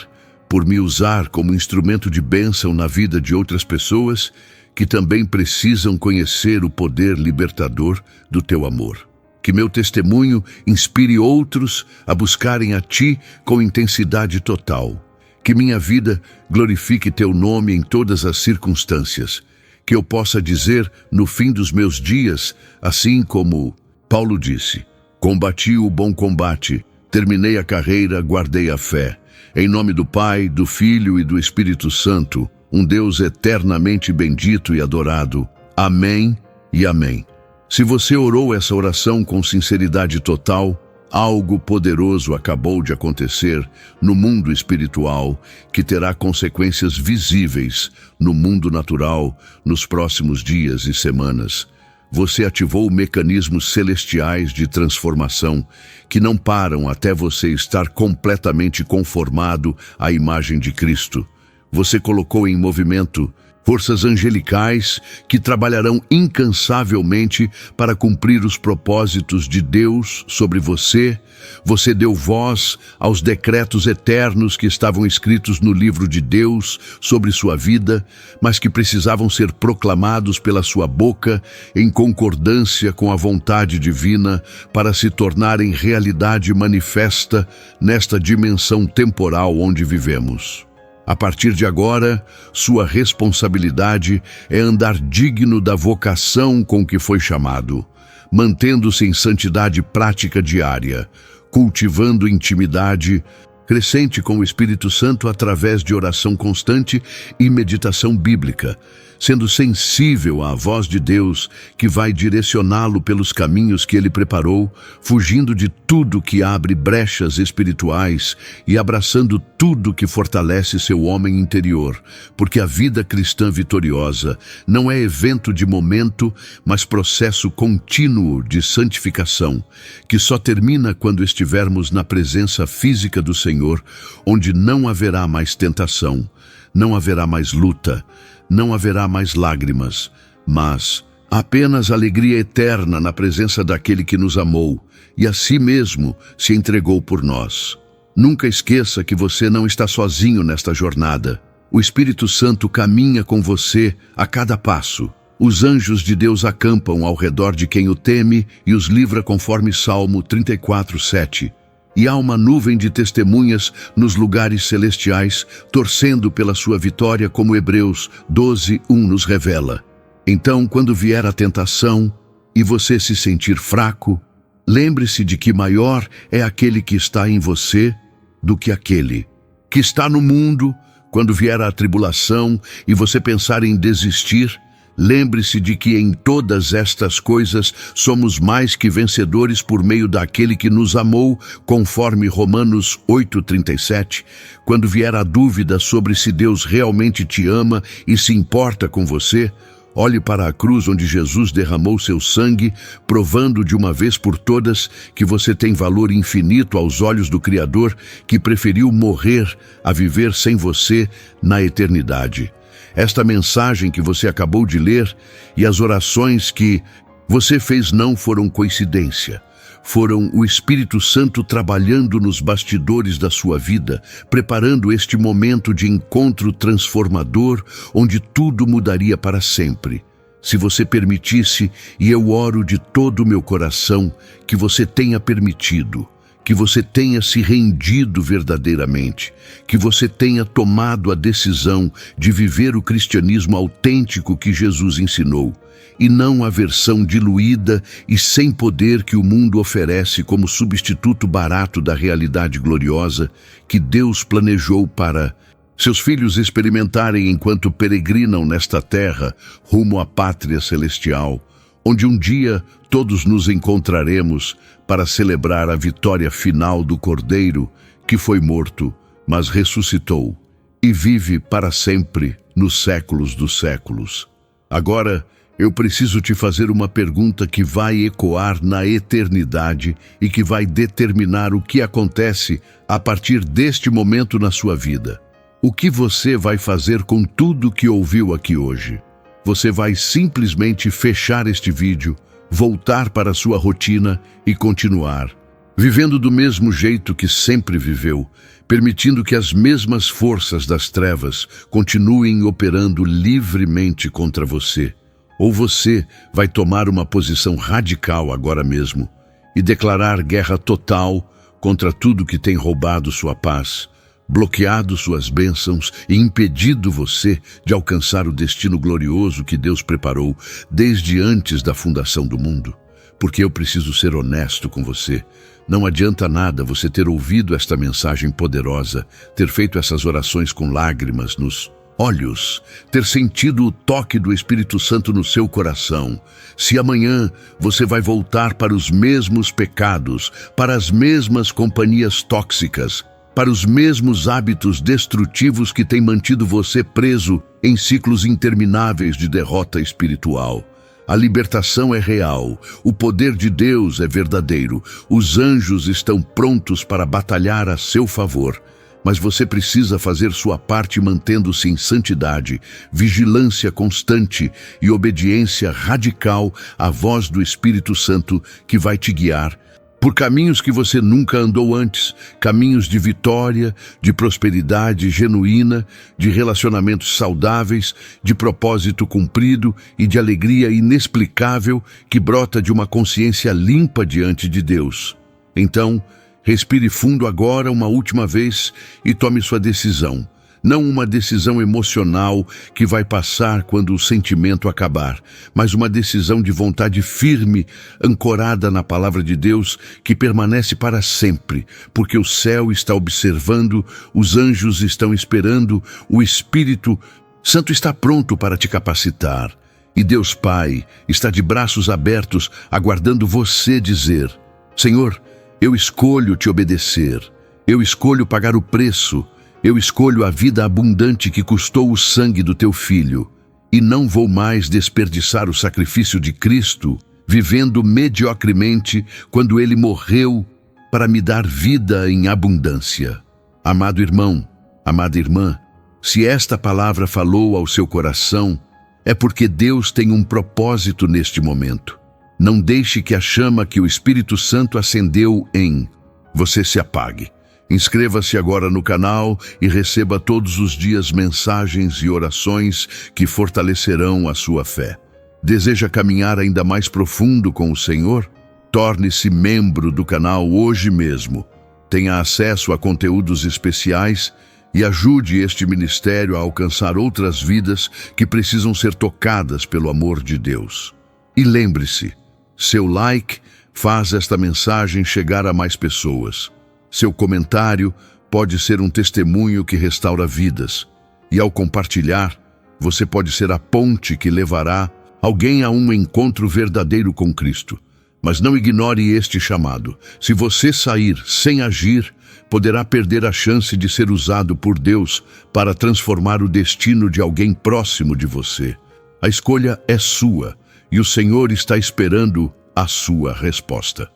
por me usar como instrumento de bênção na vida de outras pessoas que também precisam conhecer o poder libertador do Teu amor. Que meu testemunho inspire outros a buscarem a Ti com intensidade total. Que minha vida glorifique Teu nome em todas as circunstâncias. Que eu possa dizer no fim dos meus dias, assim como Paulo disse: combati o bom combate, terminei a carreira, guardei a fé. Em nome do Pai, do Filho e do Espírito Santo, um Deus eternamente bendito e adorado. Amém e amém. Se você orou essa oração com sinceridade total, algo poderoso acabou de acontecer no mundo espiritual que terá consequências visíveis no mundo natural nos próximos dias e semanas. Você ativou mecanismos celestiais de transformação que não param até você estar completamente conformado à imagem de Cristo. Você colocou em movimento forças angelicais que trabalharão incansavelmente para cumprir os propósitos de Deus sobre você. Você deu voz aos decretos eternos que estavam escritos no livro de Deus sobre sua vida, mas que precisavam ser proclamados pela sua boca em concordância com a vontade divina para se tornarem realidade manifesta nesta dimensão temporal onde vivemos. A partir de agora, sua responsabilidade é andar digno da vocação com que foi chamado, mantendo-se em santidade prática diária, cultivando intimidade crescente com o Espírito Santo através de oração constante e meditação bíblica, sendo sensível à voz de Deus que vai direcioná-lo pelos caminhos que ele preparou, fugindo de tudo que abre brechas espirituais e abraçando tudo que fortalece seu homem interior, porque a vida cristã vitoriosa não é evento de momento, mas processo contínuo de santificação, que só termina quando estivermos na presença física do Senhor, onde não haverá mais tentação, não haverá mais luta, não haverá mais lágrimas, mas apenas alegria eterna na presença daquele que nos amou e a si mesmo se entregou por nós. Nunca esqueça que você não está sozinho nesta jornada. O Espírito Santo caminha com você a cada passo. Os anjos de Deus acampam ao redor de quem o teme e os livra conforme Salmo 34:7. E há uma nuvem de testemunhas nos lugares celestiais, torcendo pela sua vitória, como Hebreus 12:1 nos revela. Então, quando vier a tentação e você se sentir fraco, lembre-se de que maior é aquele que está em você do que aquele que está no mundo. Quando vier a tribulação e você pensar em desistir, lembre-se de que em todas estas coisas somos mais que vencedores por meio daquele que nos amou, conforme Romanos 8:37. Quando vier a dúvida sobre se Deus realmente te ama e se importa com você, olhe para a cruz onde Jesus derramou seu sangue, provando de uma vez por todas que você tem valor infinito aos olhos do Criador, que preferiu morrer a viver sem você na eternidade. Esta mensagem que você acabou de ler e as orações que você fez não foram coincidência. Foram o Espírito Santo trabalhando nos bastidores da sua vida, preparando este momento de encontro transformador, onde tudo mudaria para sempre. Se você permitisse, e eu oro de todo o meu coração, que você tenha permitido, que você tenha se rendido verdadeiramente, que você tenha tomado a decisão de viver o cristianismo autêntico que Jesus ensinou, e não a versão diluída e sem poder que o mundo oferece como substituto barato da realidade gloriosa que Deus planejou para seus filhos experimentarem enquanto peregrinam nesta terra rumo à pátria celestial, onde um dia todos nos encontraremos para celebrar a vitória final do Cordeiro, que foi morto, mas ressuscitou e vive para sempre nos séculos dos séculos. Agora, eu preciso te fazer uma pergunta que vai ecoar na eternidade e que vai determinar o que acontece a partir deste momento na sua vida. O que você vai fazer com tudo que ouviu aqui hoje? Você vai simplesmente fechar este vídeo, voltar para a sua rotina e continuar, vivendo do mesmo jeito que sempre viveu, permitindo que as mesmas forças das trevas continuem operando livremente contra você? Ou você vai tomar uma posição radical agora mesmo e declarar guerra total contra tudo que tem roubado sua paz, bloqueado suas bênçãos e impedido você de alcançar o destino glorioso que Deus preparou desde antes da fundação do mundo? Porque eu preciso ser honesto com você. Não adianta nada você ter ouvido esta mensagem poderosa, ter feito essas orações com lágrimas nos olhos, ter sentido o toque do Espírito Santo no seu coração, se amanhã você vai voltar para os mesmos pecados, para as mesmas companhias tóxicas, para os mesmos hábitos destrutivos que têm mantido você preso em ciclos intermináveis de derrota espiritual. A libertação é real, o poder de Deus é verdadeiro, os anjos estão prontos para batalhar a seu favor. Mas você precisa fazer sua parte mantendo-se em santidade, vigilância constante e obediência radical à voz do Espírito Santo que vai te guiar por caminhos que você nunca andou antes, caminhos de vitória, de prosperidade genuína, de relacionamentos saudáveis, de propósito cumprido e de alegria inexplicável que brota de uma consciência limpa diante de Deus. Então, respire fundo agora uma última vez e tome sua decisão. Não uma decisão emocional que vai passar quando o sentimento acabar, mas uma decisão de vontade firme, ancorada na palavra de Deus, que permanece para sempre, porque o céu está observando, os anjos estão esperando, o Espírito Santo está pronto para te capacitar. E Deus Pai está de braços abertos, aguardando você dizer: Senhor, eu escolho te obedecer. Eu escolho pagar o preço. Eu escolho a vida abundante que custou o sangue do teu Filho. E não vou mais desperdiçar o sacrifício de Cristo, vivendo mediocremente quando Ele morreu para me dar vida em abundância. Amado irmão, amada irmã, se esta palavra falou ao seu coração, é porque Deus tem um propósito neste momento. Não deixe que a chama que o Espírito Santo acendeu em você se apague. Inscreva-se agora no canal e receba todos os dias mensagens e orações que fortalecerão a sua fé. Deseja caminhar ainda mais profundo com o Senhor? Torne-se membro do canal hoje mesmo. Tenha acesso a conteúdos especiais e ajude este ministério a alcançar outras vidas que precisam ser tocadas pelo amor de Deus. E lembre-se, seu like faz esta mensagem chegar a mais pessoas. Seu comentário pode ser um testemunho que restaura vidas. E ao compartilhar, você pode ser a ponte que levará alguém a um encontro verdadeiro com Cristo. Mas não ignore este chamado. Se você sair sem agir, poderá perder a chance de ser usado por Deus para transformar o destino de alguém próximo de você. A escolha é sua e o Senhor está esperando a sua resposta.